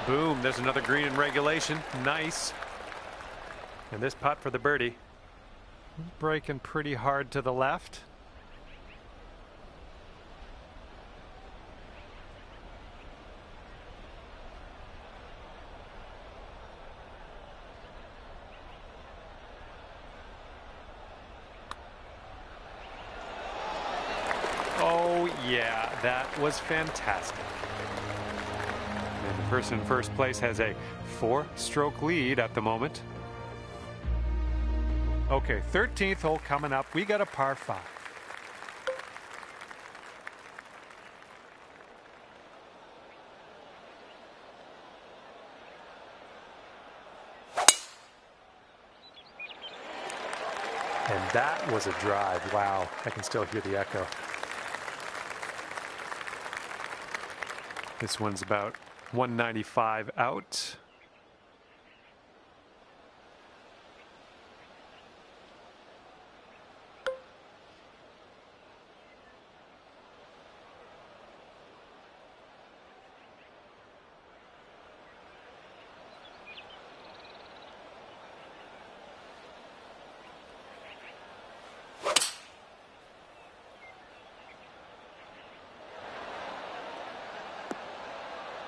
Boom, there's another green in regulation. Nice. And this putt for the birdie. Breaking pretty hard to the left. Oh yeah, that was fantastic. And the person in first place has a 4-stroke lead at the moment. Okay, 13th hole coming up. We got a par 5. And that was a drive. Wow, I can still hear the echo. This one's about 195 out.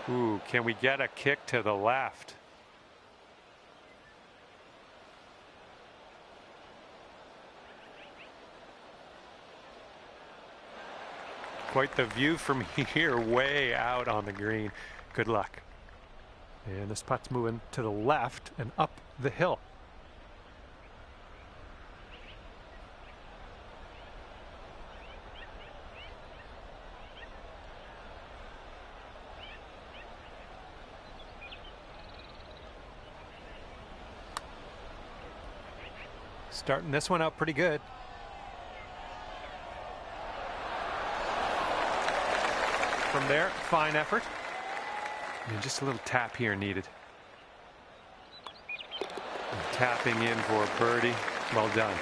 Ooh, can we get a kick to the left? Quite the view from here, way out on the green. Good luck. And this putt's moving to the left and up the hill. Starting this one out pretty good. From there, fine effort. And just a little tap here needed. And tapping in for birdie. Well done.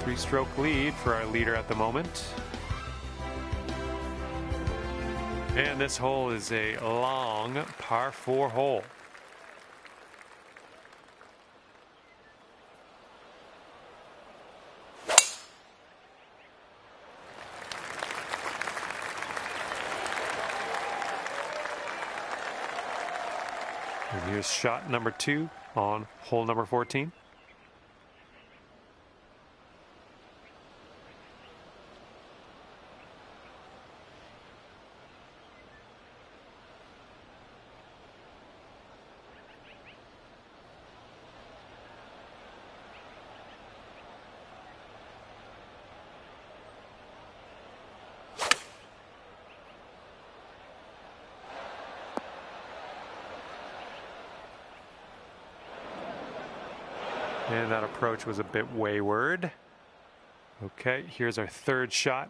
3-stroke lead for our leader at the moment. And this hole is a long par 4 hole. And here's shot number 2 on hole number 14. And that approach was a bit wayward. Okay, here's our 3rd shot.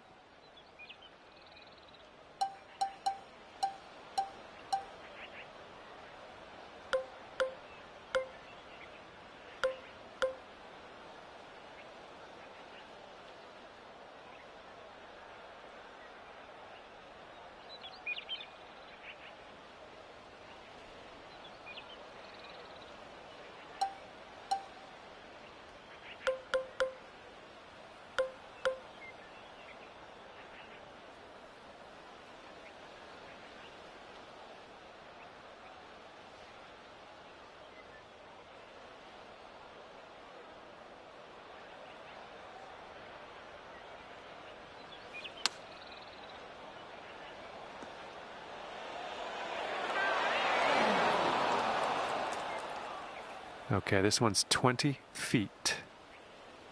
Okay, this one's 20 feet.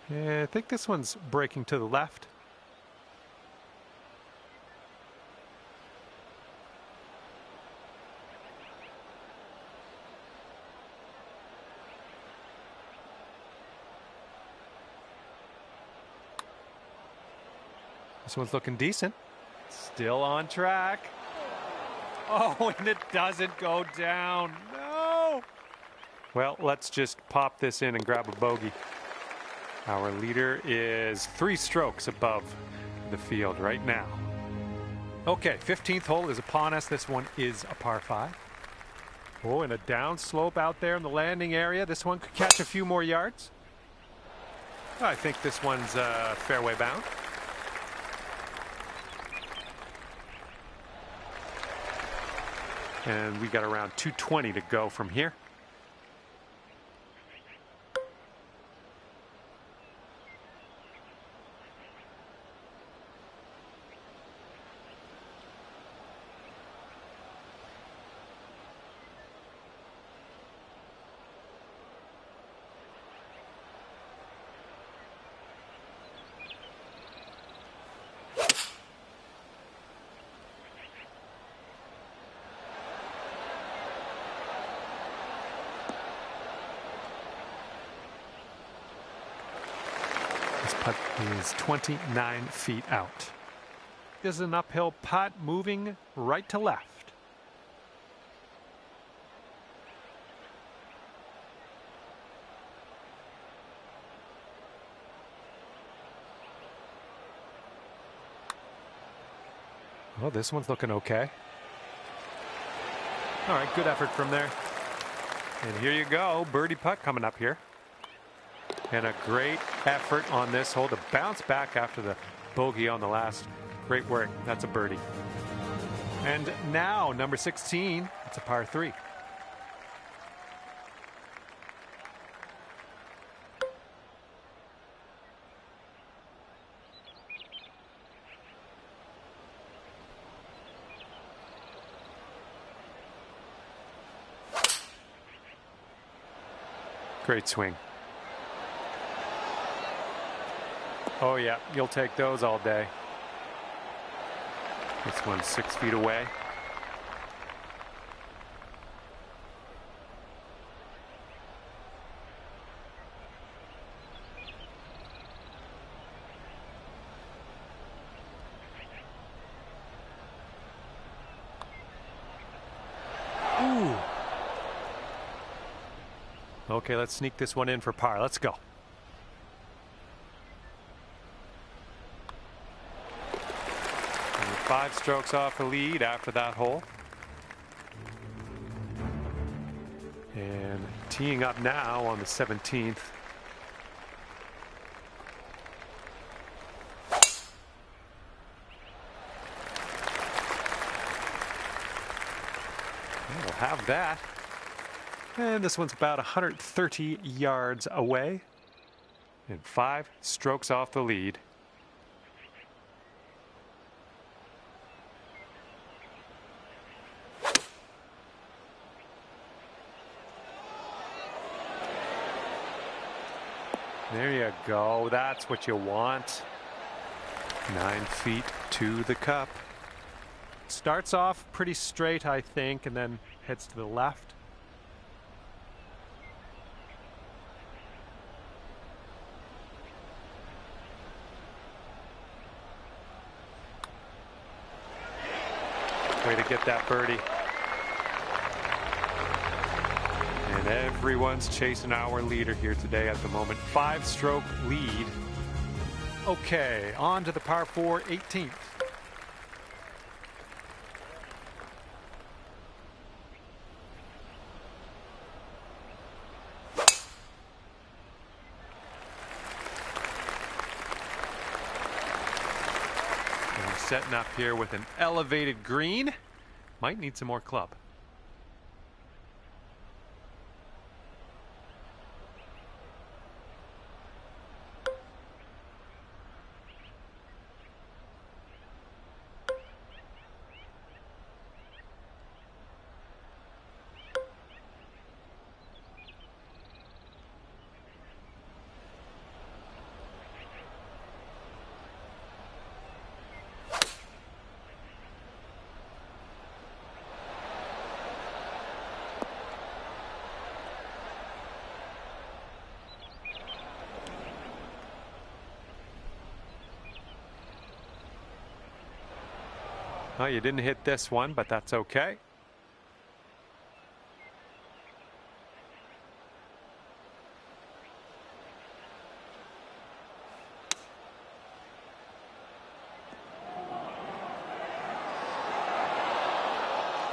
Yeah, I think this one's breaking to the left. This one's looking decent. Still on track. Oh, and it doesn't go down. No. Well, let's just pop this in and grab a bogey. Our leader is 3 strokes above the field right now. Okay, 15th hole is upon us. This one is a par 5. Oh, and a down slope out there in the landing area. This one could catch a few more yards. I think this one's fairway bound. And we got around 220 to go from here. This putt is 29 feet out. This is an uphill putt moving right to left. Well, this one's looking okay. All right, good effort from there. And here you go, birdie putt coming up here. And a great effort on this hole to bounce back after the bogey on the last. Great work. That's a birdie. And now, number 16, it's a par 3. Great swing. Oh yeah, you'll take those all day. This one's 6 feet away. Ooh. Okay, let's sneak this one in for par. Let's go. And 5 strokes off the lead after that hole. And teeing up now on the 17th. We'll have that. And this one's about 130 yards away. And 5 strokes off the lead. There you go. That's what you want. 9 feet to the cup. Starts off pretty straight, I think, and then heads to the left. Way to get that birdie. And everyone's chasing our leader here today at the moment. 5-stroke lead. Okay, on to the par 4 18th. Setting up here with an elevated green. Might need some more club. Oh, you didn't hit this one, but that's okay.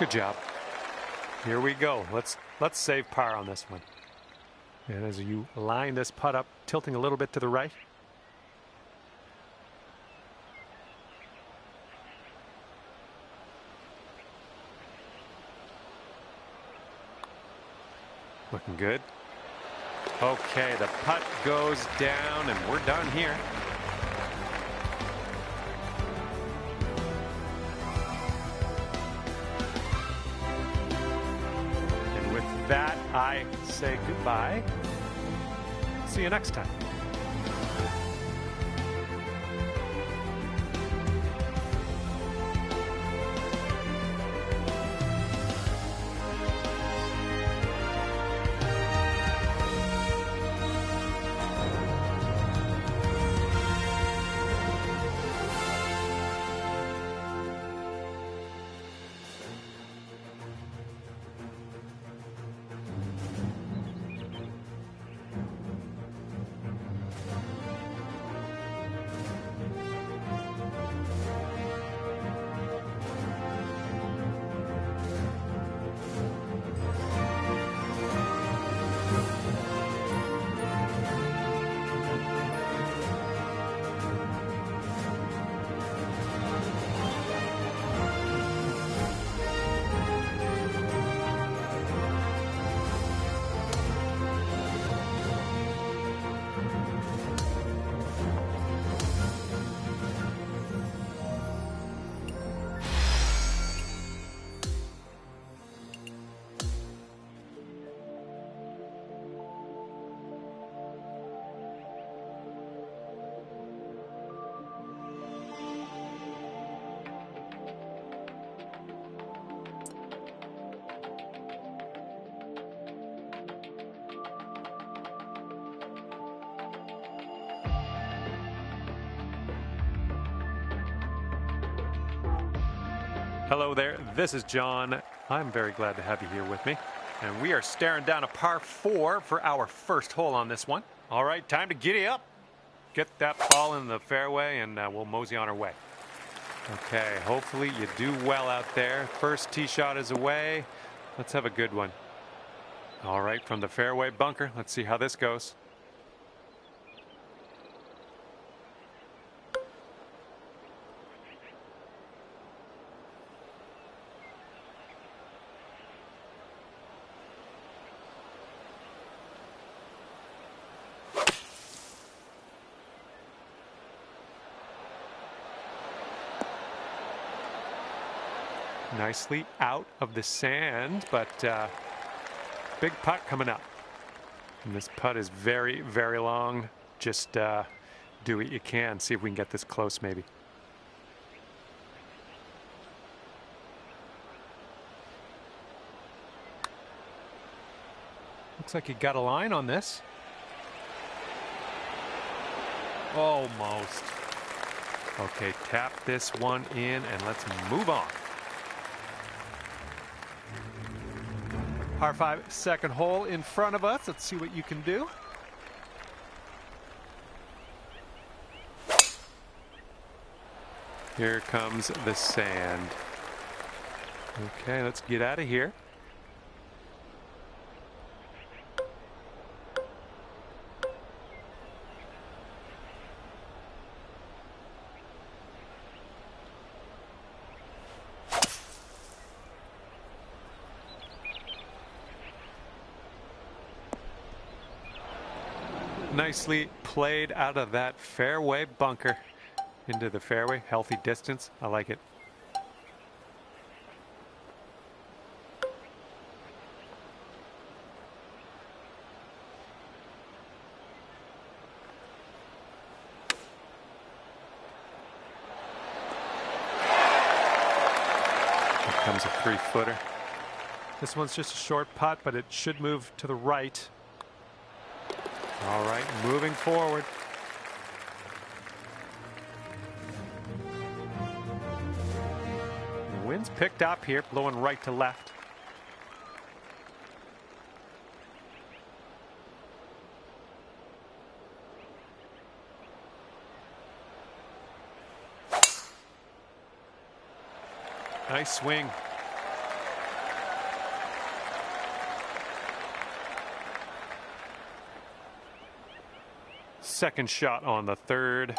Good job. Here we go. Let's save par on this one. And as you line this putt up, tilting a little bit to the right. Looking good. Okay, the putt goes down and we're done here. That I say goodbye. See you next time. Hello there, this is John. I'm very glad to have you here with me. And we are staring down a par 4 for our first hole on this one. All right, time to giddy up. Get that ball in the fairway and we'll mosey on our way. Okay, hopefully you do well out there. First tee shot is away. Let's have a good one. All right, from the fairway bunker, let's see how this goes. Nicely out of the sand, but big putt coming up. And this putt is very, very long. Just do what you can. See if we can get this close maybe. Looks like you got a line on this. Almost. Okay, tap this one in and let's move on. Par 5, second hole in front of us. Let's see what you can do. Here comes the sand. Okay, let's get out of here. Nicely played out of that fairway bunker into the fairway. Healthy distance. I like it. Here comes a 3-footer. This one's just a short putt, but it should move to the right. All right, moving forward. Wind's picked up here, blowing right to left. Nice swing. Second shot on the third.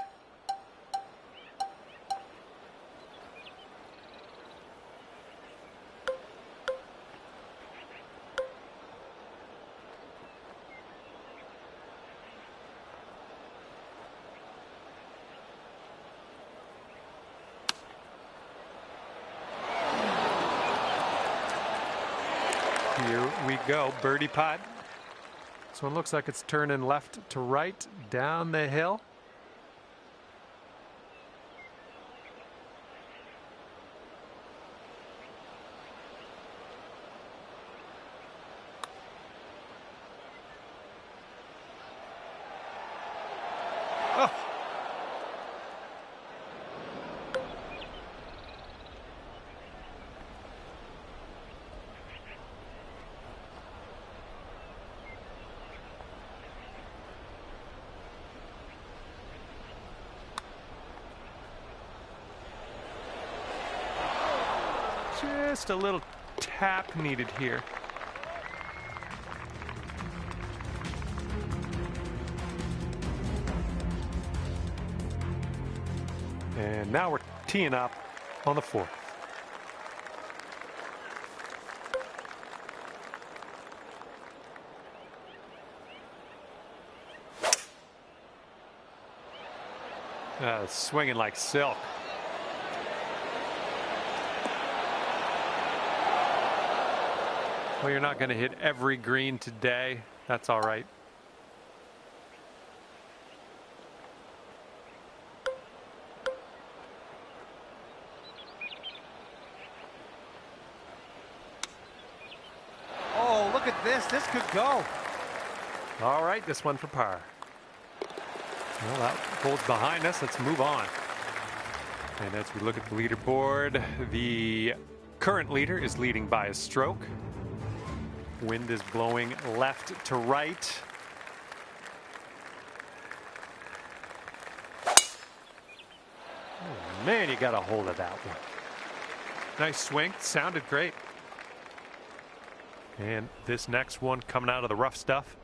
Here we go, birdie putt. This one looks like it's turning left to right down the hill. Oh. Just a little tap needed here. And now we're teeing up on the fourth. Swinging like silk. Well, you're not going to hit every green today. That's all right. Oh, look at this. This could go. All right, this one for par. Well, that hole's behind us. Let's move on. And as we look at the leaderboard, the current leader is leading by a stroke. Wind is blowing left to right. Oh, man, you got a hold of that one. Nice swing. Sounded great. And this next one coming out of the rough stuff.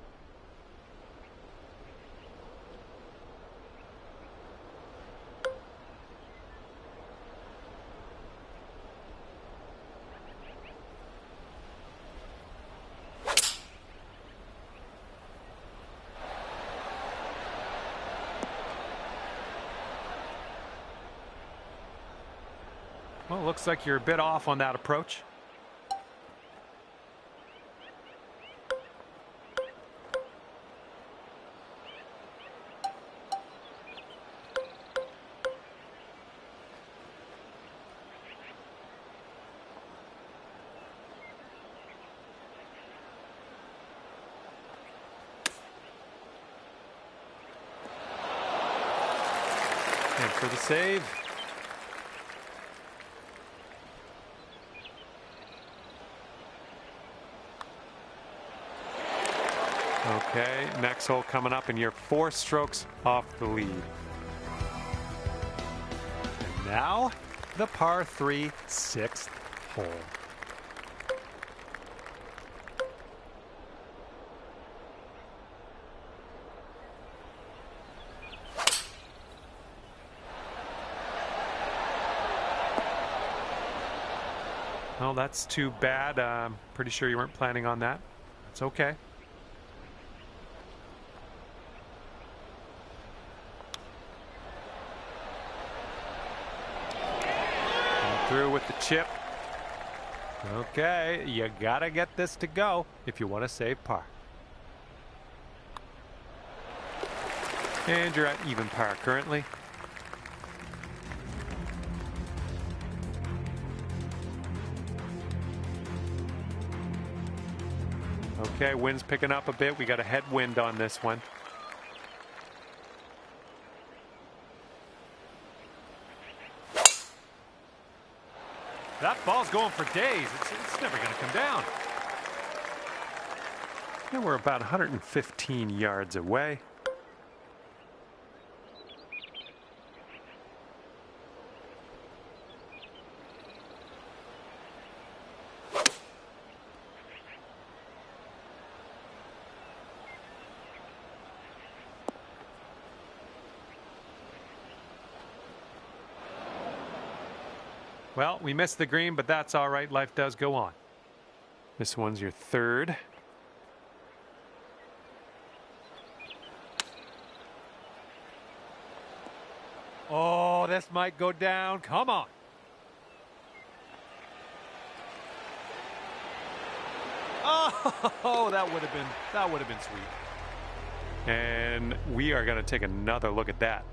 Well, looks like you're a bit off on that approach. And for the save. Okay, next hole coming up, and you're 4 strokes off the lead. And now, the par 3 6th hole. Well, that's too bad. I'm pretty sure you weren't planning on that. It's okay. Through with the chip. Okay, you gotta get this to go if you want to save par. And you're at even par currently. Okay, wind's picking up a bit. We got a headwind on this one. That ball's going for days. It's never going to come down. And we're about 115 yards away. Well, we missed the green, but that's all right. Life does go on. This one's your third. Oh, this might go down. Come on. Oh, that would have been sweet. And we are going to take another look at that.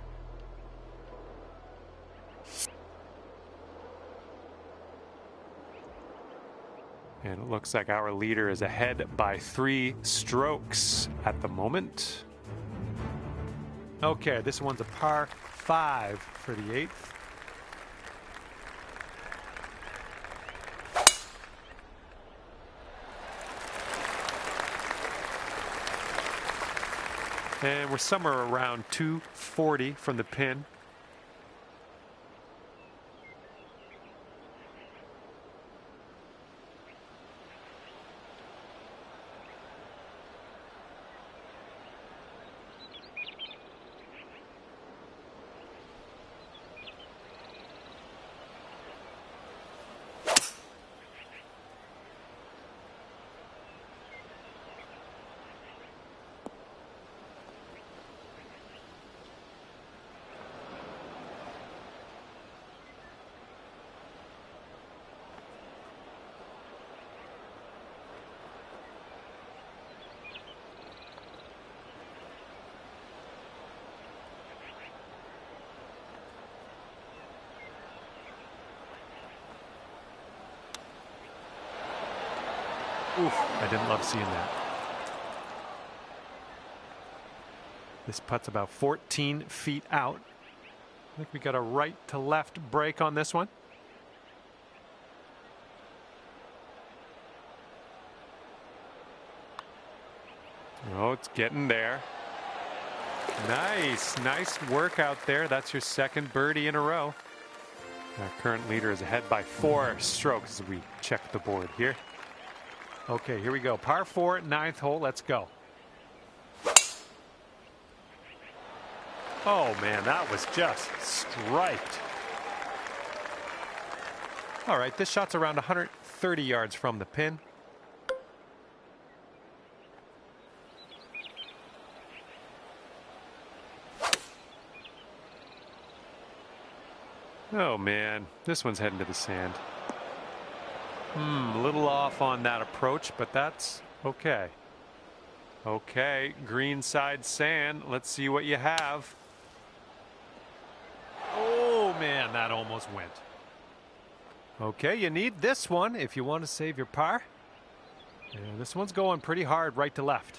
And it looks like our leader is ahead by 3 strokes at the moment. Okay, this one's a par 5 for the 8th. And we're somewhere around 240 from the pin. Oof, I didn't love seeing that. This putt's about 14 feet out. I think we got a right to left break on this one. Oh, it's getting there. Nice work out there. That's your second birdie in a row. Our current leader is ahead by 4 strokes as we check the board here. Okay, here we go. Par 4, 9th hole. Let's go. Oh, man, that was just striped. All right, this shot's around 130 yards from the pin. Oh, man, this one's heading to the sand. A little off on that approach, but that's okay. Okay, green side sand. Let's see what you have. Oh, man, that almost went. Okay, you need this one if you want to save your par. And this one's going pretty hard right to left.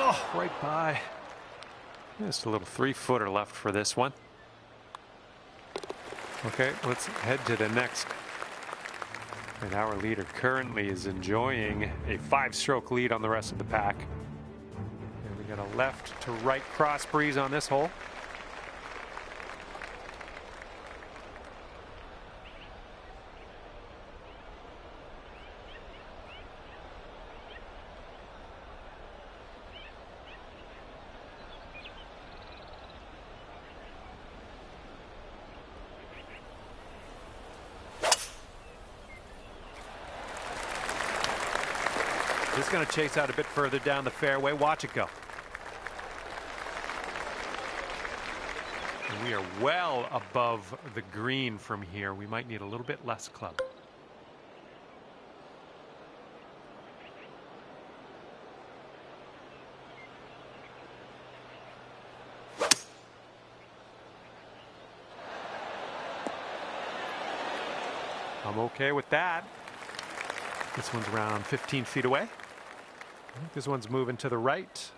Oh, right by. Just a little 3-footer left for this one. Okay, let's head to the next. And our leader currently is enjoying a 5-stroke lead on the rest of the pack. And we got a left to right cross breeze on this hole. This is going to chase out a bit further down the fairway. Watch it go. And we are well above the green from here. We might need a little bit less club. I'm okay with that. This one's around 15 feet away. I think this one's moving to the right.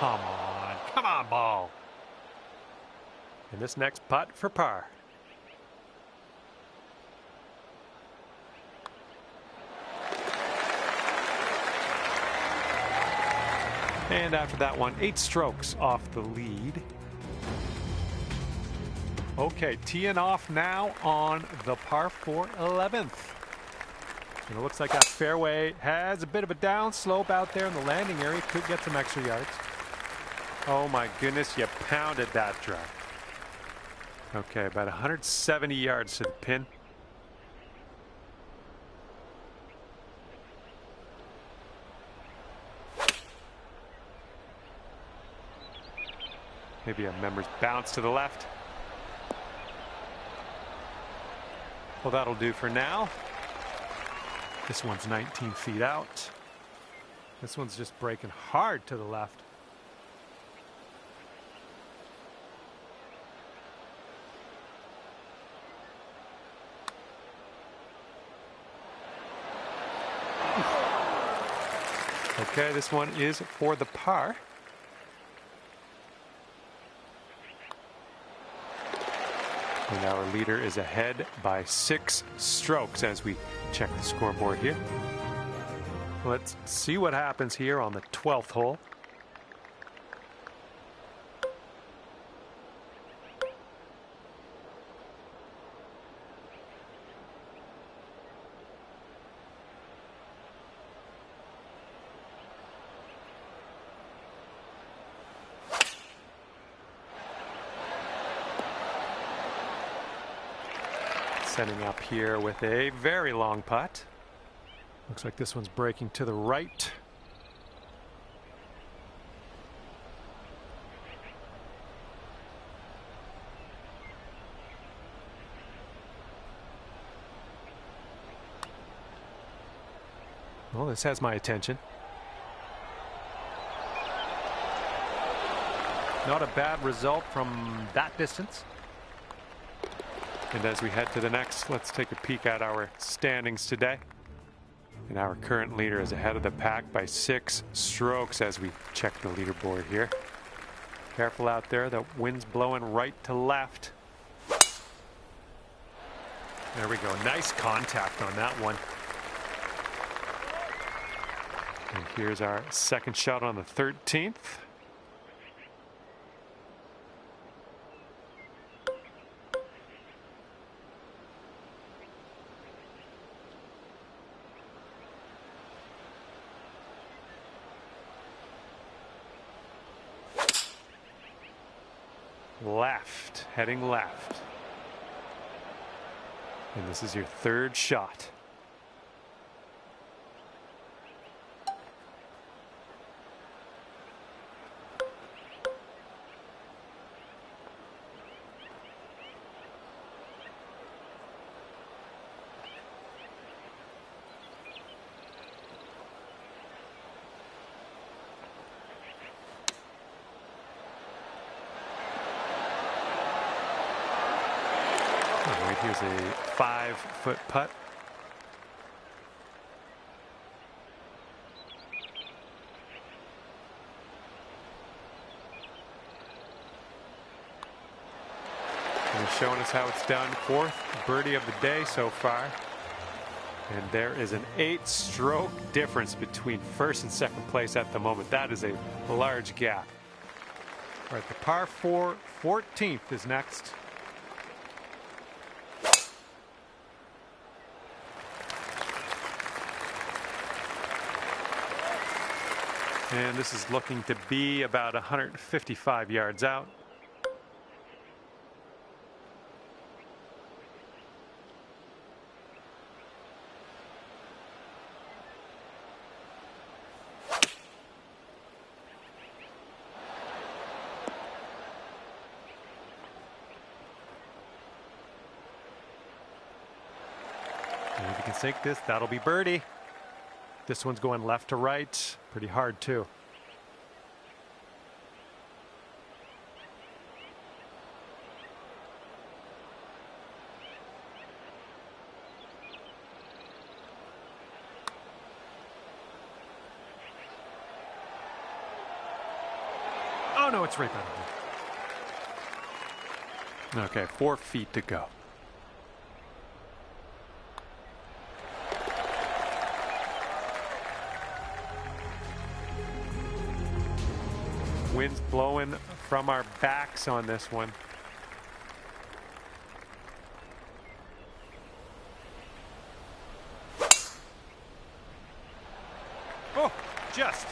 Come on, ball. And this next putt for par. And after that one, 8 strokes off the lead. Okay, teeing off now on the par 4 11th. And it looks like that fairway has a bit of a downslope out there in the landing area. Could get some extra yards. Oh my goodness, you pounded that drive. Okay, about 170 yards to the pin. Maybe a member's bounce to the left. Well, that'll do for now. This one's 19 feet out. This one's just breaking hard to the left. Okay, this one is for the par. And our leader is ahead by 6 strokes as we check the scoreboard here. Let's see what happens here on the 12th hole. Setting up here with a very long putt. Looks like this one's breaking to the right. Well, this has my attention. Not a bad result from that distance. And as we head to the next, let's take a peek at our standings today. And our current leader is ahead of the pack by 6 strokes as we check the leaderboard here. Careful out there, the wind's blowing right to left. There we go, nice contact on that one. And here's our second shot on the 13th. Left, heading left. And this is your 3rd shot. Here's a 5-foot putt. And he's showing us how it's done. 4th birdie of the day so far. And there is an 8-stroke difference between 1st and 2nd place at the moment. That is a large gap. All right, the par 4 14th is next. And this is looking to be about 155 yards out. And if you can sink this, that'll be birdie. This one's going left to right. Pretty hard too. Oh no, it's right behind me. Okay, 4 feet to go. Wind's blowing from our backs on this one. Oh, just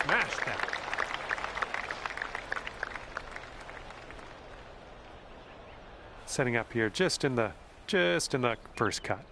smashed that. Setting up here just in the first cut.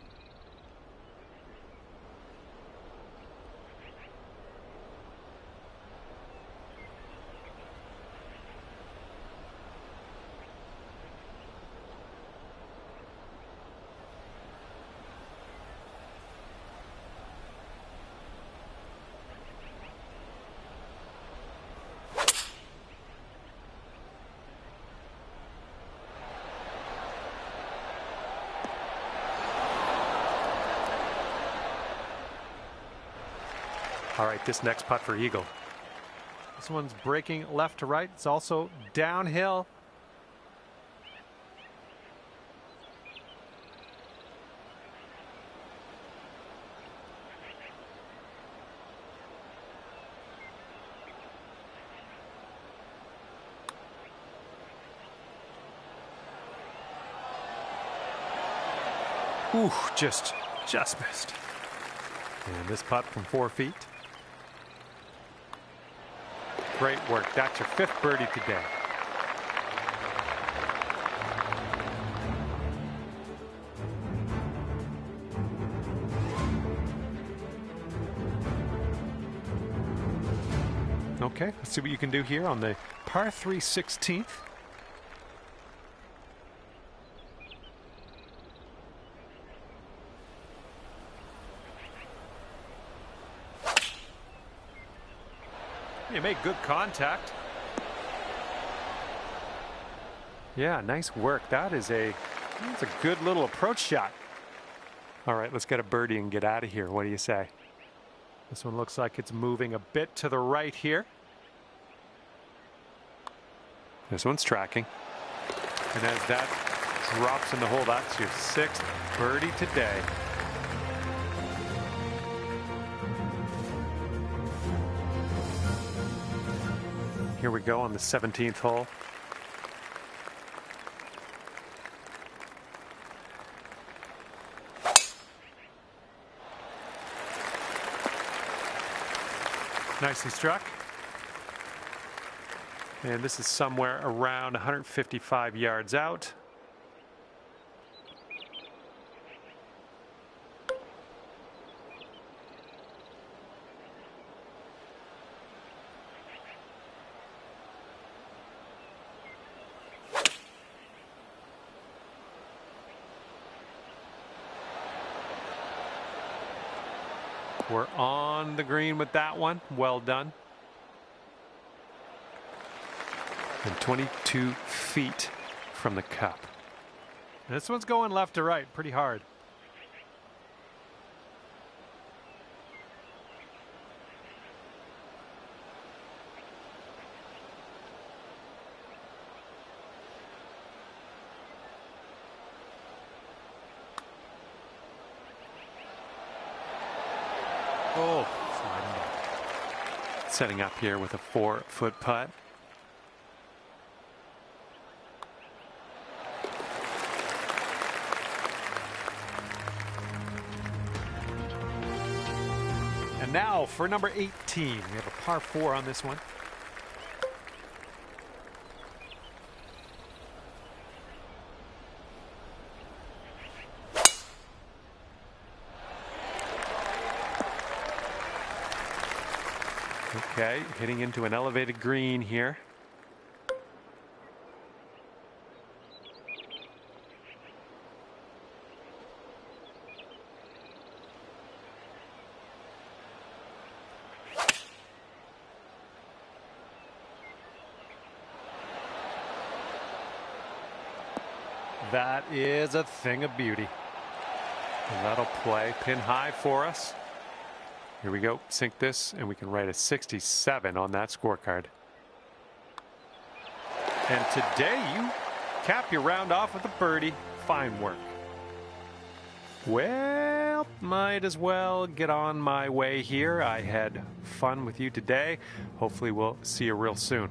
All right, this next putt for eagle. This one's breaking left to right. It's also downhill. Ooh, just missed. And this putt from 4 feet. Great work. That's your 5th birdie today. Okay, let's see what you can do here on the par 3 16th. You made good contact. Yeah, nice work. That's a good little approach shot. All right, let's get a birdie and get out of here. What do you say? This one looks like it's moving a bit to the right here. This one's tracking. And as that drops in the hole, that's your 6th birdie today. Here we go on the 17th hole. Nicely struck. And this is somewhere around 155 yards out. We're on the green with that one. Well done. And 22 feet from the cup. This one's going left to right pretty hard. Oh, sliding back. Setting up here with a 4-foot putt. And now for number 18. We have a par 4 on this one. Okay, hitting into an elevated green here. that is a thing of beauty. That'll play pin high for us. Here we go. Sink this, and we can write a 67 on that scorecard. And today you cap your round off with a birdie. Fine work. Well, might as well get on my way here. I had fun with you today. Hopefully we'll see you real soon.